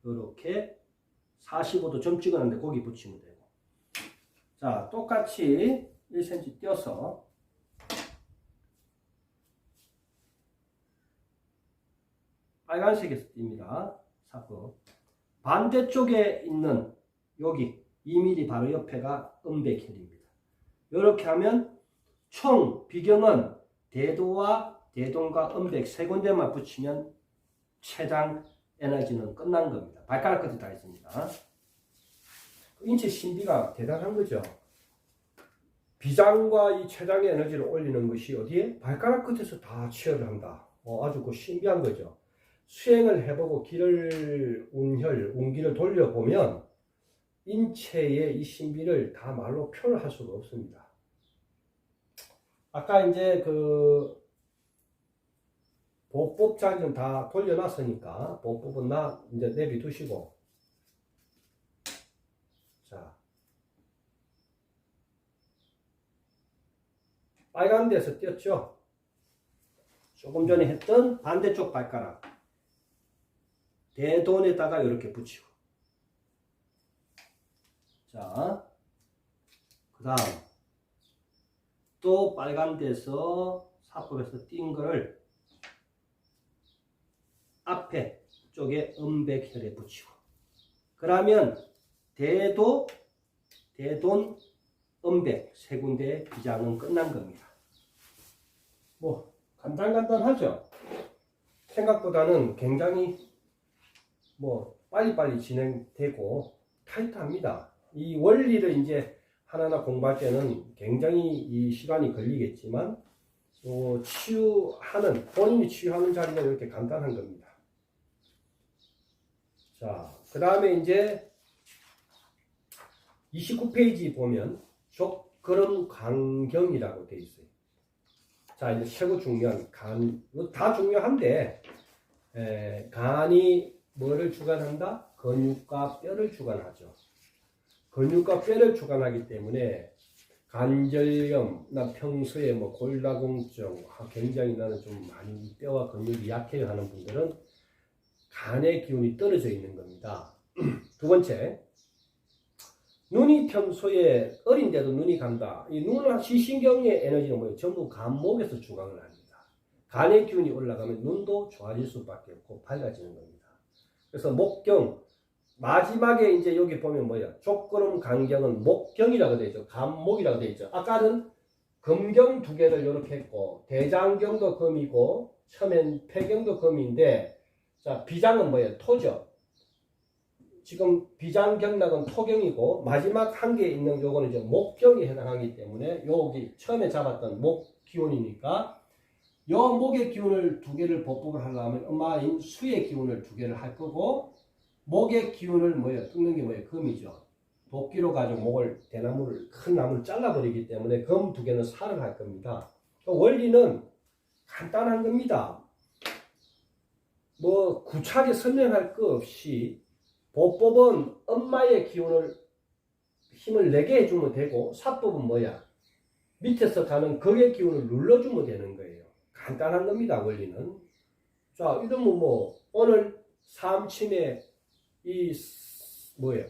이렇게 45도 점 찍었는데 거기 붙이면 되고. 자, 똑같이 1cm 띄어서, 빨간색에서 띱니다. 사법. 반대쪽에 있는 여기 2mm 바로 옆에가 음백혈입니다. 이렇게 하면 총 비경은 대도와 대동과 음백 세 군데만 붙이면 췌장 에너지는 끝난 겁니다. 발가락 끝에 다 있습니다. 인체 신비가 대단한 거죠. 비장과 이 췌장의 에너지를 올리는 것이 어디에? 발가락 끝에서 다 취업을 한다. 아주 그 신비한 거죠. 수행을 해보고 기를 운기를 돌려보면 인체의 이 신비를 다 말로 표현할 수가 없습니다. 아까 이제 그 보법 자리는 다 돌려놨으니까 보법은 이제 내비두시고, 자, 빨간 데서 띄었죠. 조금 전에 했던 반대쪽 발가락 대돈에다가 이렇게 붙이고, 자, 그 다음 또 빨간 데서 사법에서 띈 거를 앞에 쪽에 음백혈에 붙이고, 그러면 대도, 대돈, 음백 세 군데의 비장은 끝난 겁니다. 뭐 간단하죠. 생각보다는 굉장히 뭐 빨리빨리 진행되고 타이트합니다. 이 원리를 이제 하나하나 공부할 때는 굉장히 이 시간이 걸리겠지만 본인이 치유하는 자리가 이렇게 간단한 겁니다. 자, 그 다음에 이제 29페이지 보면 족걸음 간경이라고 되어 있어요. 자, 이제 최고 중요한 간, 다 중요한데, 간이 뭐를 주관한다? 근육과 뼈를 주관하죠. 근육과 뼈를 주관하기 때문에 관절염, 나 평소에 뭐 골다공증, 굉장히 나는 좀 많이 뼈와 근육이 약해요 하는 분들은 간의 기운이 떨어져 있는 겁니다. 두 번째, 눈이 평소에 어린데도 눈이 간다. 이 눈, 시신경의 에너지는 뭐예요? 전부 간목에서 주관을 합니다. 간의 기운이 올라가면 눈도 좋아질 수밖에 없고 밝아지는 겁니다. 그래서 목경, 마지막에 이제 여기 보면 뭐야? 족걸음 간경은 목경이라고 되어 있죠. 간목이라고 되어 있죠. 아까는 금경 두 개를 이렇게 했고, 대장경도 금이고, 처음엔 폐경도 금인데, 자, 비장은 뭐예요? 토죠. 지금 비장경락은 토경이고, 마지막 한 개 있는 요거는 이제 목경에 해당하기 때문에, 여기 처음에 잡았던 목 기운이니까, 요 목의 기운을 두 개를 보법을 하려면 엄마인 수의 기운을 두 개를 할 거고, 목의 기운을 뭐예요? 뜯는 게 뭐예요? 금이죠. 도끼로 가지고 목을, 대나무를, 큰 나무를 잘라버리기 때문에 금 두 개는 살을 할 겁니다. 원리는 간단한 겁니다. 뭐 구차하게 설명할 거 없이 보법은 엄마의 기운을 힘을 내게 해주면 되고, 사법은 뭐야? 밑에서 가는 극의 기운을 눌러주면 되는 거예요. 간단한 겁니다. 원리는. 자, 이러면 뭐 오늘 삼침의 이 뭐예요?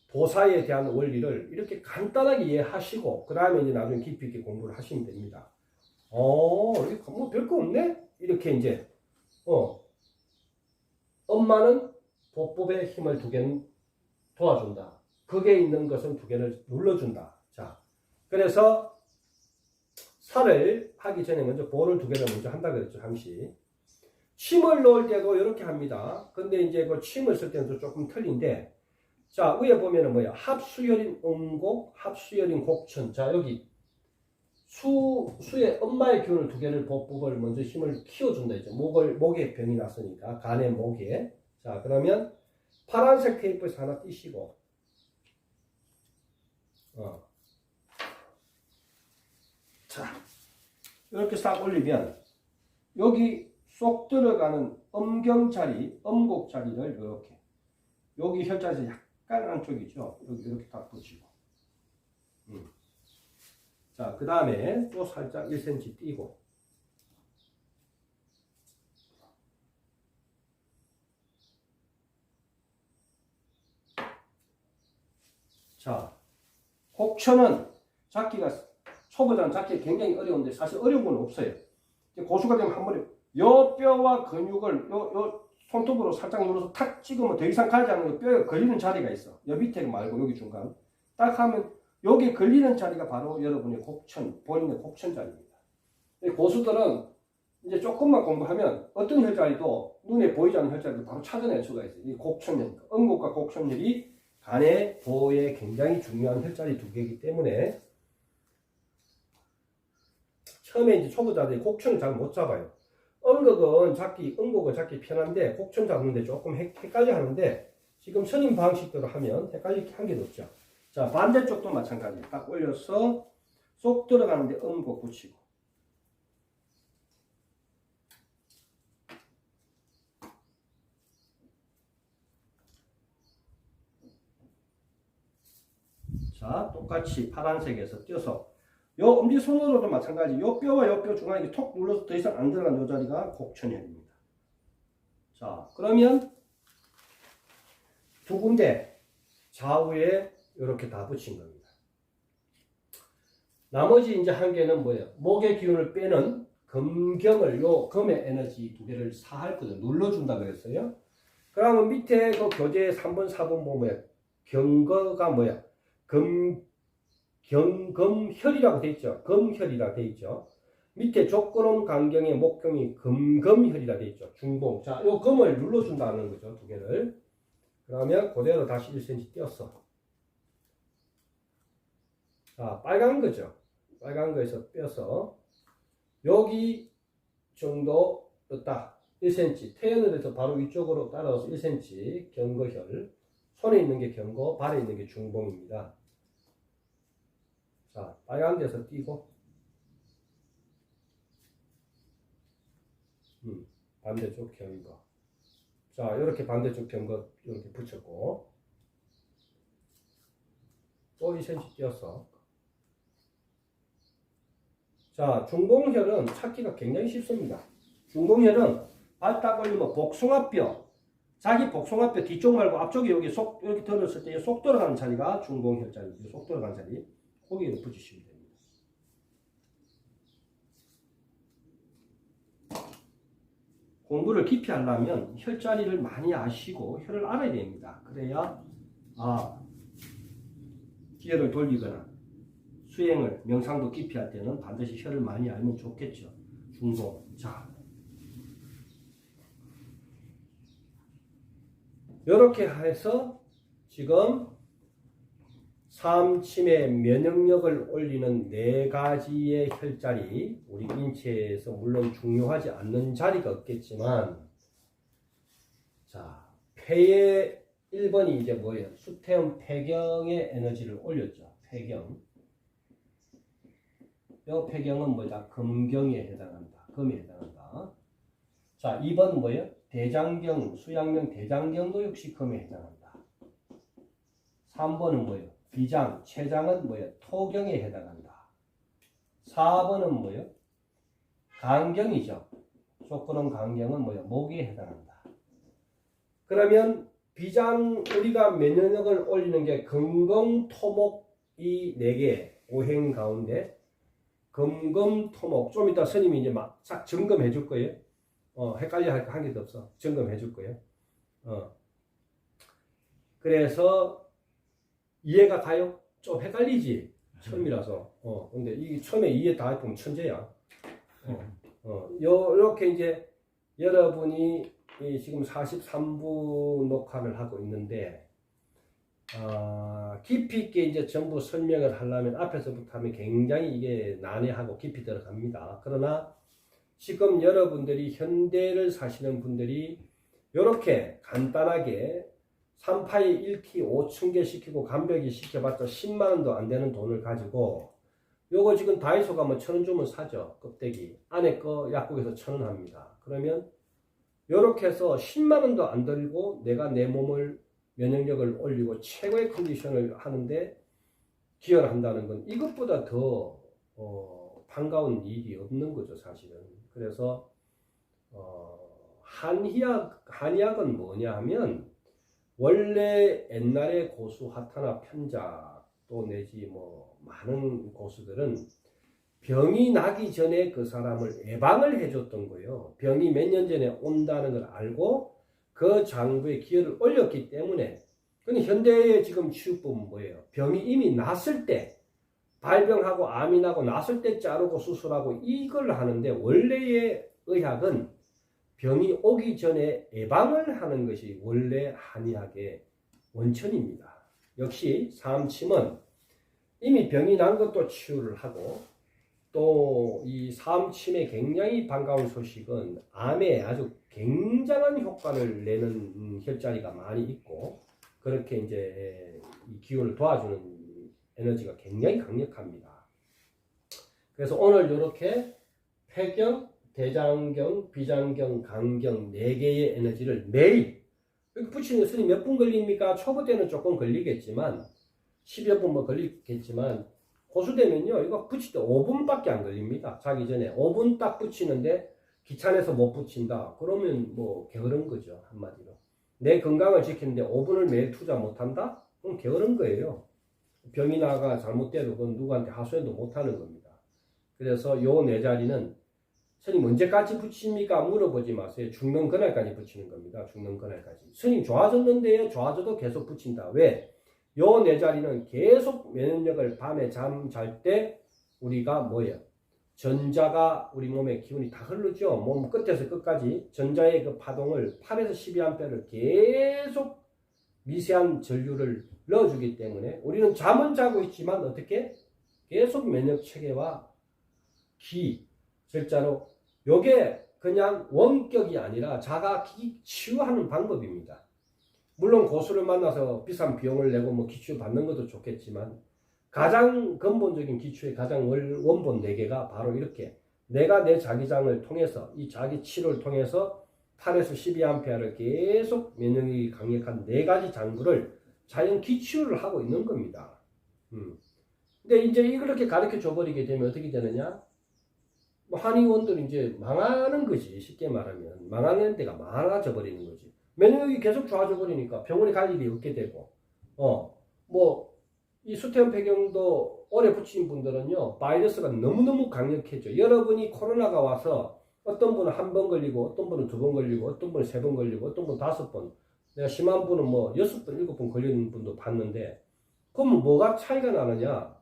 도사에 대한 원리를 이렇게 간단하게 이해하시고, 그 다음에 이제 나중에 깊이 있게 공부를 하시면 됩니다. 이게 뭐 별거 없네? 이렇게 이제 엄마는 보법의 힘을 두 개는 도와준다. 극에 있는 것은 두 개를 눌러준다. 자, 그래서 살을 하기 전에 먼저 볼을 두 개를 먼저 한다 그랬죠. 함시. 침을 넣을 때도 이렇게 합니다. 근데 이제 그 침을 쓸 때는 조금 틀린데, 자, 위에 보면은 뭐야? 합수열인 음곡, 합수열인 곡천. 자, 여기 수의 엄마의 기운을 두 개를 보법을 먼저 힘을 키워준다 했죠. 목에 병이 났으니까, 간의 목에. 자, 그러면 파란색 테이프에서 하나 띄시고, 자, 이렇게 싹 올리면 여기 쏙 들어가는 음경 자리, 음곡 자리를 이렇게, 여기 혈자에서 약간 안쪽이죠. 여기 이렇게 딱 붙이고, 자, 그 다음에 또 살짝 1cm 띄고, 자, 곡천은 잡기가 초보자는 잡기 굉장히 어려운데 사실 어려운 건 없어요. 고수가 되면 한 번에 요 뼈와 근육을 요 손톱으로 살짝 눌러서 탁 찍으면 더 이상 가지 않는 뼈에 걸리는 자리가 있어. 요 밑에 말고 여기 중간. 딱 하면 여기 걸리는 자리가 바로 여러분의 곡천, 본인의 곡천 자리입니다. 고수들은 이제 조금만 공부하면 어떤 혈자리도 눈에 보이지 않는 혈자리도 바로 찾아낼 수가 있어요. 이 곡천혈, 음곡과 곡천혈이 간의 보호에 굉장히 중요한 혈자리 두 개이기 때문에 처음에 이제 초보자들이 곡천을 잘 못 잡아요. 음곡은 잡기 편한데 곡천 잡는데 조금 헷갈려 하는데 지금 선임 방식대로 하면 헷갈리게 한 게 없죠. 자, 반대쪽도 마찬가지. 딱 올려서 쏙 들어가는데 음곡 붙이고. 자, 똑같이 파란색에서 띄어서 요 엄지손으로도 마찬가지. 요 뼈와 요 뼈 중간에 톡 눌러서 더 이상 안 들어간 요 자리가 곡천혈입니다. 자, 그러면 두 군데 좌우에 이렇게 다 붙인 겁니다. 나머지 이제 한 개는 뭐예요? 목의 기운을 빼는 금경을 요 금의 에너지 두 개를 사할 거죠. 눌러준다 그랬어요. 그러면 밑에 그 교재 3번, 4번 보면 경거가 뭐야? 금혈이라고 돼 있죠. 금혈이라고 돼 있죠. 밑에 족구름 간경의 목경이 금혈이라고 돼 있죠. 중봉. 자, 요 금을 눌러준다는 거죠. 두 개를. 그러면 그대로 다시 1cm 띄었어. 자, 빨간 거죠. 빨간 거에서 빼서 여기 정도 떴다. 1cm. 태연을 해서 바로 위쪽으로 따라서 1cm 경거혈. 손에 있는 게 경거, 발에 있는 게 중봉입니다. 자, 빨간 데서 띄고 반대쪽 경거. 자, 이렇게 반대쪽 경거 이렇게 붙였고 또 2cm 띄었어. 자, 중봉혈은 찾기가 굉장히 쉽습니다. 중봉혈은 발 딱 올리면 복숭아뼈, 자기 복숭아뼈 뒤쪽 말고 앞쪽에 여기 속 이렇게 들었을 때 속 들어가는 자리가 중봉혈 자리죠. 속 들어가는 자리. 거기에 붙이시면 됩니다. 공부를 깊이 하려면 혈자리를 많이 아시고 혈을 알아야 됩니다. 그래야 기혈을 돌리거나 수행을 명상도 깊이 할 때는 반드시 혈을 많이 알면 좋겠죠. 중봉. 자, 이렇게 해서 지금 삼침의 면역력을 올리는 네 가지의 혈자리, 우리 인체에서 물론 중요하지 않는 자리가 없겠지만, 자, 폐의 1번이 이제 뭐예요? 수태음 폐경의 에너지를 올렸죠. 폐경. 이 폐경은 뭐다? 금경에 해당한다. 금에 해당한다. 자, 2번 뭐예요? 대장경, 수양명 대장경도 역시 금에 해당한다. 3번은 뭐예요? 비장, 췌장은 뭐예요? 토경에 해당한다. 4번은 뭐예요? 간경이죠. 족구름 간경은 뭐예요? 목에 해당한다. 그러면 비장, 우리가 면역력을 올리는 게 금금토목 이 4개 오행 가운데 금금토목, 좀 이따 스님이 이제 막 싹 점검해 줄 거예요. 헷갈려 할 한 개도 없어. 점검해 줄 거예요. 그래서 이해가 가요? 좀 헷갈리지? 처음이라서. 근데 이게 처음에 이해 다 해보면 천재야. 요렇게 이제 여러분이 지금 43부 녹화를 하고 있는데, 깊이 있게 이제 전부 설명을 하려면 앞에서부터 하면 굉장히 이게 난해하고 깊이 들어갑니다. 그러나 지금 여러분들이 현대를 사시는 분들이 이렇게 간단하게 3파에 1T 5,000개 시키고 간벽이 시켜봤자 10만원도 안 되는 돈을 가지고 요거 지금 다이소 가면 1,000원 주면 사죠. 껍데기. 안에 거 약국에서 1,000원 합니다. 그러면 요렇게 해서 10만원도 안 들고 내가 내 몸을 면역력을 올리고 최고의 컨디션을 하는데 기여를 한다는 건 이것보다 더 반가운 일이 없는 거죠, 사실은. 그래서 한의학은 뭐냐 하면 원래 옛날에 고수 하타나 편작 또 내지 뭐 많은 고수들은 병이 나기 전에 그 사람을 예방을 해줬던 거예요. 병이 몇 년 전에 온다는 걸 알고 그 장부에 기여를 올렸기 때문에. 근데 현대의 지금 치유법은 뭐예요? 병이 이미 났을 때, 발병하고 암이 나고 났을 때 자르고 수술하고 이걸 하는데, 원래의 의학은 병이 오기 전에 예방을 하는 것이 원래 한의학의 원천입니다. 역시 사암침은 이미 병이 난 것도 치유를 하고, 또 이 사암침의 굉장히 반가운 소식은 암에 아주 굉장한 효과를 내는 혈자리가 많이 있고, 그렇게 이제 이 기운을 도와주는 에너지가 굉장히 강력합니다. 그래서 오늘 이렇게 폐경, 대장경, 비장경, 간경 4개의 에너지를 매일 이렇게 붙이는 것이 몇 분 걸립니까? 초보 때는 조금 걸리겠지만 10여 분 뭐 걸리겠지만 고수되면요 이거 붙일 때 5분밖에 안 걸립니다. 자기 전에 5분 딱 붙이는데 귀찮아서 못 붙인다 그러면 뭐 게으른 거죠. 한마디로 내 건강을 지키는데 5분을 매일 투자 못한다? 그럼 게으른 거예요. 병이 나가 잘못돼도 그건 누구한테 하소연도 못하는 겁니다. 그래서 요 4자리는 스님 언제까지 붙입니까? 물어보지 마세요. 죽는 그날까지 붙이는 겁니다. 죽는 그날까지. 스님 좋아졌는데요. 좋아져도 계속 붙인다. 왜? 요 4자리는 계속 면역력을 밤에 잠 잘 때 우리가 뭐예요? 전자가 우리 몸의 기운이 다 흐르죠. 몸 끝에서 끝까지 전자의 그 파동을 8에서 12A를 계속 미세한 전류를 넣어주기 때문에 우리는 잠은 자고 있지만 어떻게? 계속 면역 체계와 기, 절자로 요게 그냥 원격이 아니라 자가 치유하는 방법입니다. 물론 고수를 만나서 비싼 비용을 내고 뭐 기치유 받는 것도 좋겠지만 가장 근본적인 기초의 가장 원본 4개가 바로 이렇게 내가 내 자기장을 통해서 이 자기 치료를 통해서 8에서 12A를 계속 면역력이 강력한 4가지 장구를 자연 기치유를 하고 있는 겁니다. 근데 이제 이렇게 가르쳐 줘버리게 되면 어떻게 되느냐? 뭐 한의원들이 이제 망하는 거지. 쉽게 말하면 망하는 데가 많아져 버리는 거지. 면역력이 계속 좋아져 버리니까 병원에 갈 일이 없게 되고 뭐 이 수태원 폐경도 오래 붙인 분들은요 바이러스가 너무너무 강력해져. 여러분이 코로나가 와서 어떤 분은 1번 걸리고 어떤 분은 2번 걸리고 어떤 분은 3번 걸리고 어떤 분은 5번, 내가 심한 분은 뭐 6번 7번 걸리는 분도 봤는데 그러면 뭐가 차이가 나느냐?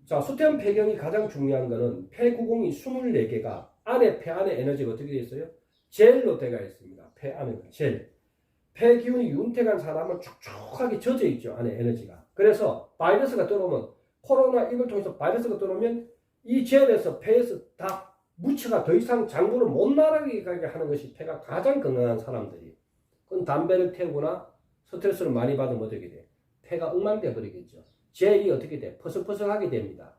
자, 수태원 폐경이 가장 중요한 거는 폐구공이 24개가 안에 폐 안에 에너지가 어떻게 되어 있어요? 젤로 되어 있습니다. 폐 안에 젤. 폐 기운이 윤택한 사람은 촉촉하게 젖어 있죠. 안에 에너지가. 그래서 바이러스가 들어오면 코로나 이걸 통해서 바이러스가 들어오면 이 젤에서 폐에서 다 무치가 더 이상 장부를 못 나가게 하는 것이 폐가 가장 건강한 사람들이. 그건 담배를 태우거나 스트레스를 많이 받으면 어떻게 돼? 폐가 엉망돼 버리겠죠. 젤이 어떻게 돼? 퍼석퍼석하게 됩니다.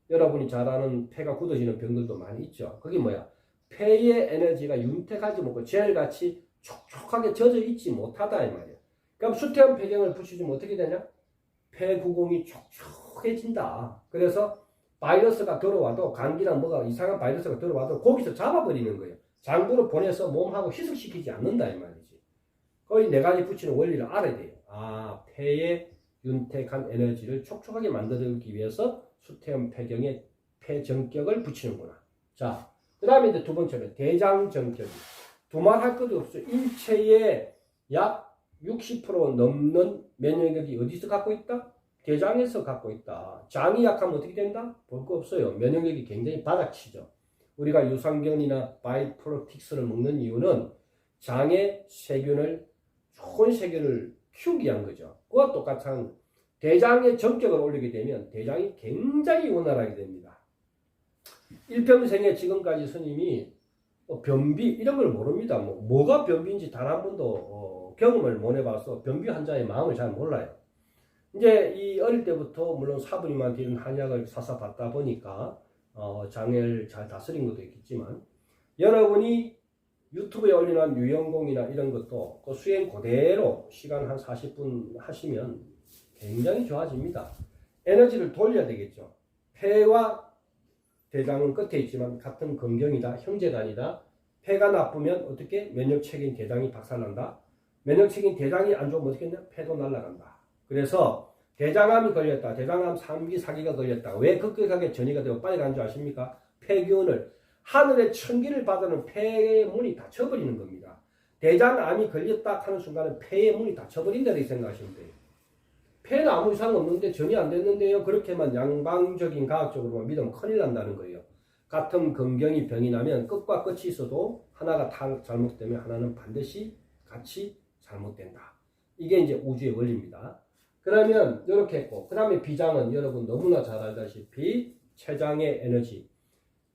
여러분이 잘 아는 폐가 굳어지는 병들도 많이 있죠. 그게 뭐야? 폐의 에너지가 윤택하지 못하고 젤같이 촉촉하게 젖어 있지 못하다 이 말이야. 그럼 수태원 폐경을 붙여주면 어떻게 되냐? 폐구공이 촉촉해진다. 그래서 바이러스가 들어와도 감기나 뭐가 이상한 바이러스가 들어와도 거기서 잡아버리는 거예요. 장부로 보내서 몸하고 희석시키지 않는다 이 말이지. 거의 4가지 붙이는 원리를 알아야 돼요. 아, 폐의 윤택한 에너지를 촉촉하게 만들기 위해서 수태원 폐경에 폐정격을 붙이는구나. 자, 그 다음에 이제 2번째는 대장정격이. 두말할 것도 없어. 인체의 약 60% 넘는 면역력이 어디서 갖고 있다? 대장에서 갖고 있다. 장이 약하면 어떻게 된다? 볼 거 없어요. 면역력이 굉장히 바닥치죠. 우리가 유산균이나 바이프로틱스를 먹는 이유는 장의 세균을, 좋은 세균을 키우기 위한 거죠. 그와 똑같은 대장의 정격을 올리게 되면 대장이 굉장히 원활하게 됩니다. 일평생에 지금까지 스님이 변비 이런 걸 모릅니다. 뭐가 변비인지 단 한 번도 경험을 못 해봐서 변비 환자의 마음을 잘 몰라요. 이제 이 어릴 때부터 물론 사부님한테 이런 한약을 사서 받다 보니까 장애를 잘 다스린 것도 있겠지만 여러분이 유튜브에 올리는 유연공이나 이런 것도 그 수행 그대로 시간 한 40분 하시면 굉장히 좋아집니다. 에너지를 돌려야 되겠죠. 폐와 대장은 끝에 있지만 같은 근경이다. 형제단이다. 폐가 나쁘면 어떻게? 면역체계인 대장이 박살난다. 면역체계인 대장이 안 좋으면 어떻게 했냐? 폐도 날아간다. 그래서 대장암이 걸렸다. 대장암 3기, 4기가 걸렸다. 왜 급격하게 전이가 되고 빨리 가는 줄 아십니까? 폐기운을 하늘의 천기를 받아는 폐의 문이 닫혀버리는 겁니다. 대장암이 걸렸다 하는 순간은 폐의 문이 닫혀버린다 이렇게 생각하시면 돼요. 폐는 아무 이상 없는데 전이 안 됐는데요. 그렇게만 양방적인 과학적으로만 믿으면 큰일 난다는 거예요. 같은 검경이 병이 나면 끝과 끝이 있어도 하나가 잘못되면 하나는 반드시 같이 잘못된다. 이게 이제 우주의 원리입니다. 그러면 이렇게 했고, 그 다음에 비장은 여러분 너무나 잘 알다시피 췌장의 에너지.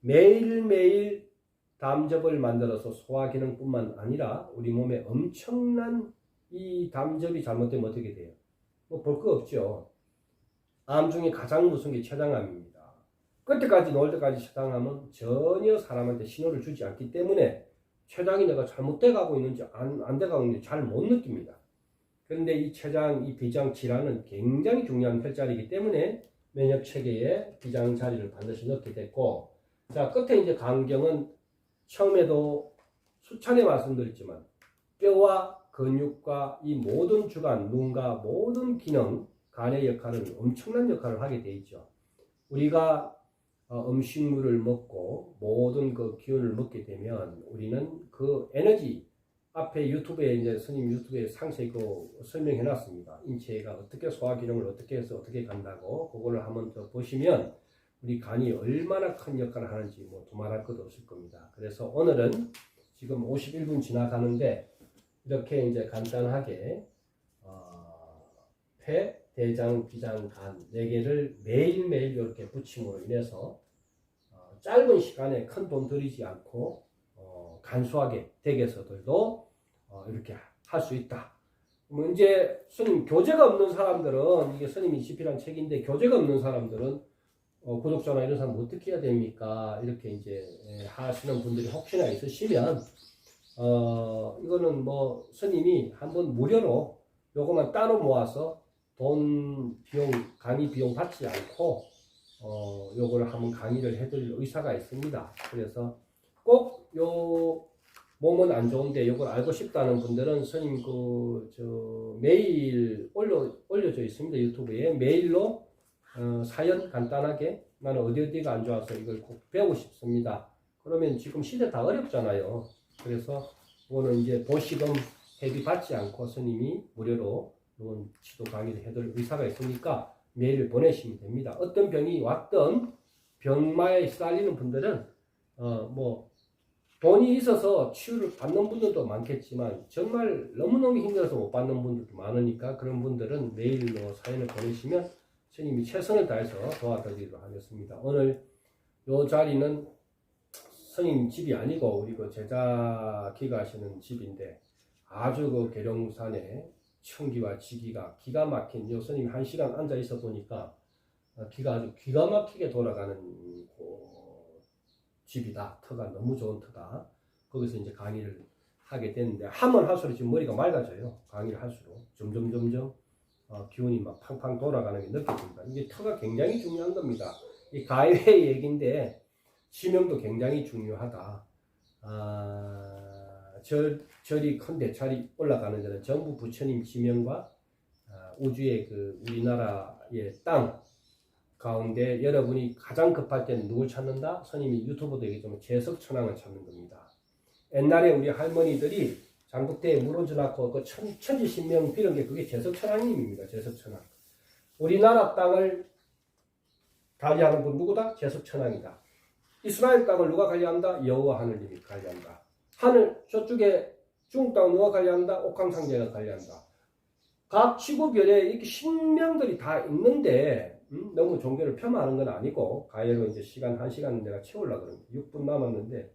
매일매일 담즙을 만들어서 소화기능뿐만 아니라 우리 몸에 엄청난 이 담즙이 잘못되면 어떻게 돼요? 뭐 볼 거 없죠. 암 중에 가장 무서운 게 췌장암입니다. 끝에까지 놓을 때까지 췌장암은 전혀 사람한테 신호를 주지 않기 때문에 췌장이 내가 잘못돼 가고 있는지 안 돼 가고 있는지 잘 못 느낍니다. 그런데 이 췌장, 이 비장 질환은 굉장히 중요한 혈자리이기 때문에 면역 체계에 비장 자리를 반드시 넣게 됐고, 자, 끝에 이제 간경은 처음에도 수차례 말씀드렸지만 뼈와 근육과 이 모든 주관, 눈과 모든 기능, 간의 역할은 엄청난 역할을 하게 돼 있죠. 우리가 음식물을 먹고 모든 그 기운을 먹게 되면 우리는 그 에너지, 앞에 유튜브에 이제 스님 유튜브에 상세히 그 설명해 놨습니다. 인체가 어떻게 소화 기능을 어떻게 해서 어떻게 간다고 그거를 한번 더 보시면 우리 간이 얼마나 큰 역할을 하는지 뭐 두말할 것도 없을 겁니다. 그래서 오늘은 지금 51분 지나가는데 이렇게 이제 간단하게 폐, 대장, 비장, 간 4개를 매일매일 이렇게 부침으로 인해서 짧은 시간에 큰 돈 들이지 않고 간소하게 댁에서들도 이렇게 할 수 있다. 뭐 이제 스님 교재가 없는 사람들은 이게 스님이 집필한 책인데 교재가 없는 사람들은 구독자나 이런 사람 어떻게 해야 됩니까? 이렇게 이제 하시는 분들이 혹시나 있으시면 이거는 뭐 스님이 한번 무료로 요거만 따로 모아서 돈 비용 강의 비용 받지 않고 요거를 한번 강의를 해드릴 의사가 있습니다. 그래서 꼭 요 몸은 안 좋은데 요걸 알고 싶다는 분들은 스님 메일 올려져 있습니다. 유튜브에 메일로 사연 간단하게 나는 어디가 안 좋아서 이걸 꼭 배우고 싶습니다. 그러면 지금 시대 다 어렵잖아요. 그래서 이거는 이제 보시금 회비 받지 않고 스님이 무료로 이건 지도 강의를 해드릴 의사가 있으니까 메일을 보내시면 됩니다. 어떤 병이 왔던 병마에 시달리는 분들은 뭐 돈이 있어서 치유를 받는 분들도 많겠지만 정말 너무너무 힘들어서 못 받는 분들도 많으니까 그런 분들은 메일로 사연을 보내시면 스님이 최선을 다해서 도와드리도록 하겠습니다. 오늘 이 자리는 스님 집이 아니고 우리 그 제자 기가하시는 집인데 아주 그 계룡산에 청기와 지기가 기가 막힌 요 스님 1시간 앉아 있어 보니까 기가 아주 기가 막히게 돌아가는 집이다. 터가 너무 좋은 터다. 거기서 이제 강의를 하게 됐는데 하면 할수록 지금 머리가 맑아져요. 강의를 할수록 점점 기운이 막 팡팡 돌아가는 게 느껴집니다. 이게 터가 굉장히 중요한 겁니다. 이 가외의 얘기인데 지명도 굉장히 중요하다. 절이 큰 대찰이 올라가는 데는 전부 부처님 지명과 우주의 그 우리나라의 땅 가운데 여러분이 가장 급할 때는 누굴 찾는다? 스님이 유튜브도 얘기했지만 제석천왕을 찾는 겁니다. 옛날에 우리 할머니들이 장국대에 물 얹어놓고 그 천지신명 빌은 게 그게 제석천왕님입니다. 제석천왕. 우리나라 땅을 관리하는 분 누구다? 제석천왕이다. 이스라엘 땅을 누가 관리한다? 여호와 하느님이 관리한다. 하늘 저쪽에 중국 땅을 누가 관리한다? 옥황상제가 관리한다. 각 지구별에 이렇게 신명들이 다 있는데 너무 종교를 폄하하는 건 아니고 가해로 이제 시간 1시간 내가 채우려고 그럽니다. 6분 남았는데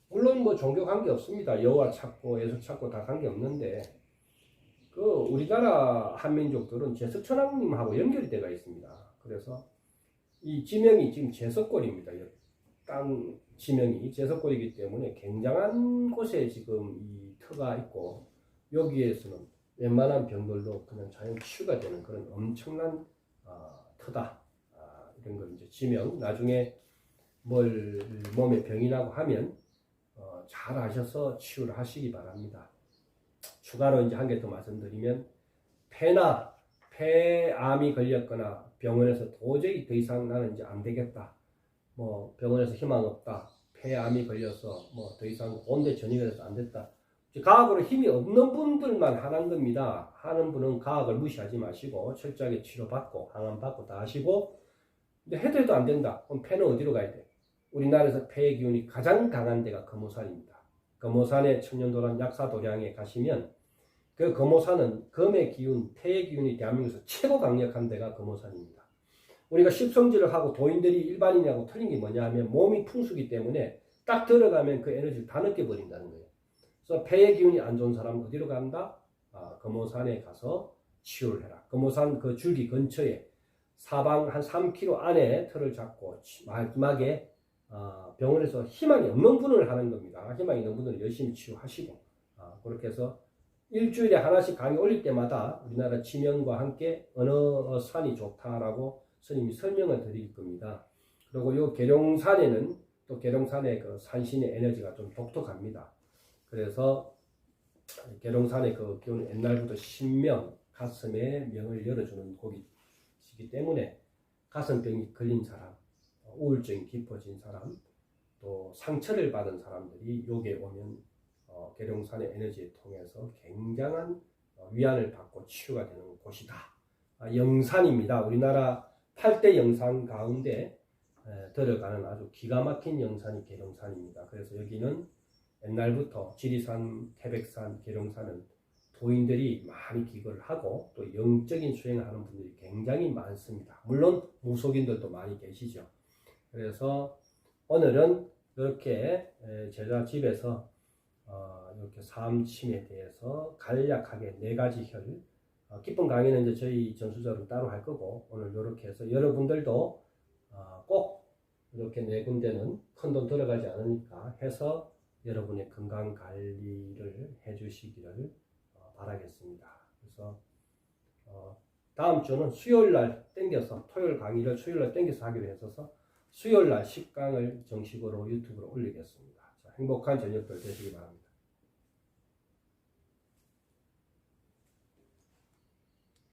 물론 뭐 종교 관계 없습니다. 여호와 찾고 예수 찾고 다 관계 없는데 그 우리나라 한민족들은 제석천왕님하고 연결이 되어 있습니다. 그래서 이 지명이 지금 제석골입니다. 땅 지명이 제석골이기 때문에 굉장한 곳에 지금 이 터가 있고 여기에서는 웬만한 병들도 그냥 자연 치유가 되는 그런 엄청난 터다. 이런 걸 이제 지명 나중에 뭘 몸에 병이 나고 하면 잘 아셔서 치유를 하시기 바랍니다. 추가로 이제 한 개 더 말씀드리면 폐나 폐암이 걸렸거나 병원에서 도저히 더 이상 나는 이제 안 되겠다. 뭐 병원에서 희망 없다. 폐암이 걸려서 뭐 더 이상 온대 전이가 돼서 안 됐다. 과학으로 힘이 없는 분들만 하는 겁니다. 하는 분은 과학을 무시하지 마시고 철저하게 치료받고 항암 받고 다 하시고, 근데 해도 안 된다. 그럼 폐는 어디로 가야 돼? 우리나라에서 폐의 기운이 가장 강한 데가 금오산입니다. 금오산의 천년도란 약사도량에 가시면 그 금오산은 금의 기운, 태의 기운이 대한민국에서 최고 강력한 데가 금오산입니다. 우리가 십성질을 하고 도인들이 일반인하고 틀린 게 뭐냐 하면 몸이 풍수기 때문에 딱 들어가면 그 에너지를 다 느껴버린다는 거예요. 그래서 폐의 기운이 안 좋은 사람은 어디로 간다? 금오산에 가서 치유를 해라. 금오산 그 줄기 근처에 사방 한 3km 안에 틀을 잡고 마지막에 병원에서 희망이 없는 분을 하는 겁니다. 희망이 있는 분들은 열심히 치유하시고, 그렇게 해서 일주일에 하나씩 강의 올릴 때마다 우리나라 지명과 함께 어느 산이 좋다라고 스님이 설명을 드릴 겁니다. 그리고 이 계룡산에는 또 계룡산의 그 산신의 에너지가 좀 독특합니다. 그래서 계룡산의 그 기운은 옛날부터 신명, 가슴에 명을 열어주는 곳이기 때문에 가슴병이 걸린 사람, 우울증이 깊어진 사람, 또 상처를 받은 사람들이 여기에 오면 계룡산의 에너지를 통해서 굉장한 위안을 받고 치유가 되는 곳이다. 영산입니다. 우리나라 8대 영산 가운데 들어가는 아주 기가 막힌 영산이 계룡산입니다. 그래서 여기는 옛날부터 지리산, 태백산, 계룡산은 도인들이 많이 기거를 하고 또 영적인 수행을 하는 분들이 굉장히 많습니다. 물론 무속인들도 많이 계시죠. 그래서 오늘은 이렇게 제자 집에서 이렇게 삼침에 대해서 간략하게 4가지 혈, 깊은 강의는 이제 저희 전수자로 따로 할 거고, 오늘 이렇게 해서 여러분들도 꼭 이렇게 4군데는 큰 돈 들어가지 않으니까 해서 여러분의 건강 관리를 해주시기를 바라겠습니다. 그래서 다음 주는 수요일 날 땡겨서, 토요일 강의를 수요일 날 땡겨서 하기로 했어서 수요일 날 10강을 정식으로 유튜브로 올리겠습니다. 자, 행복한 저녁들 되시기 바랍니다.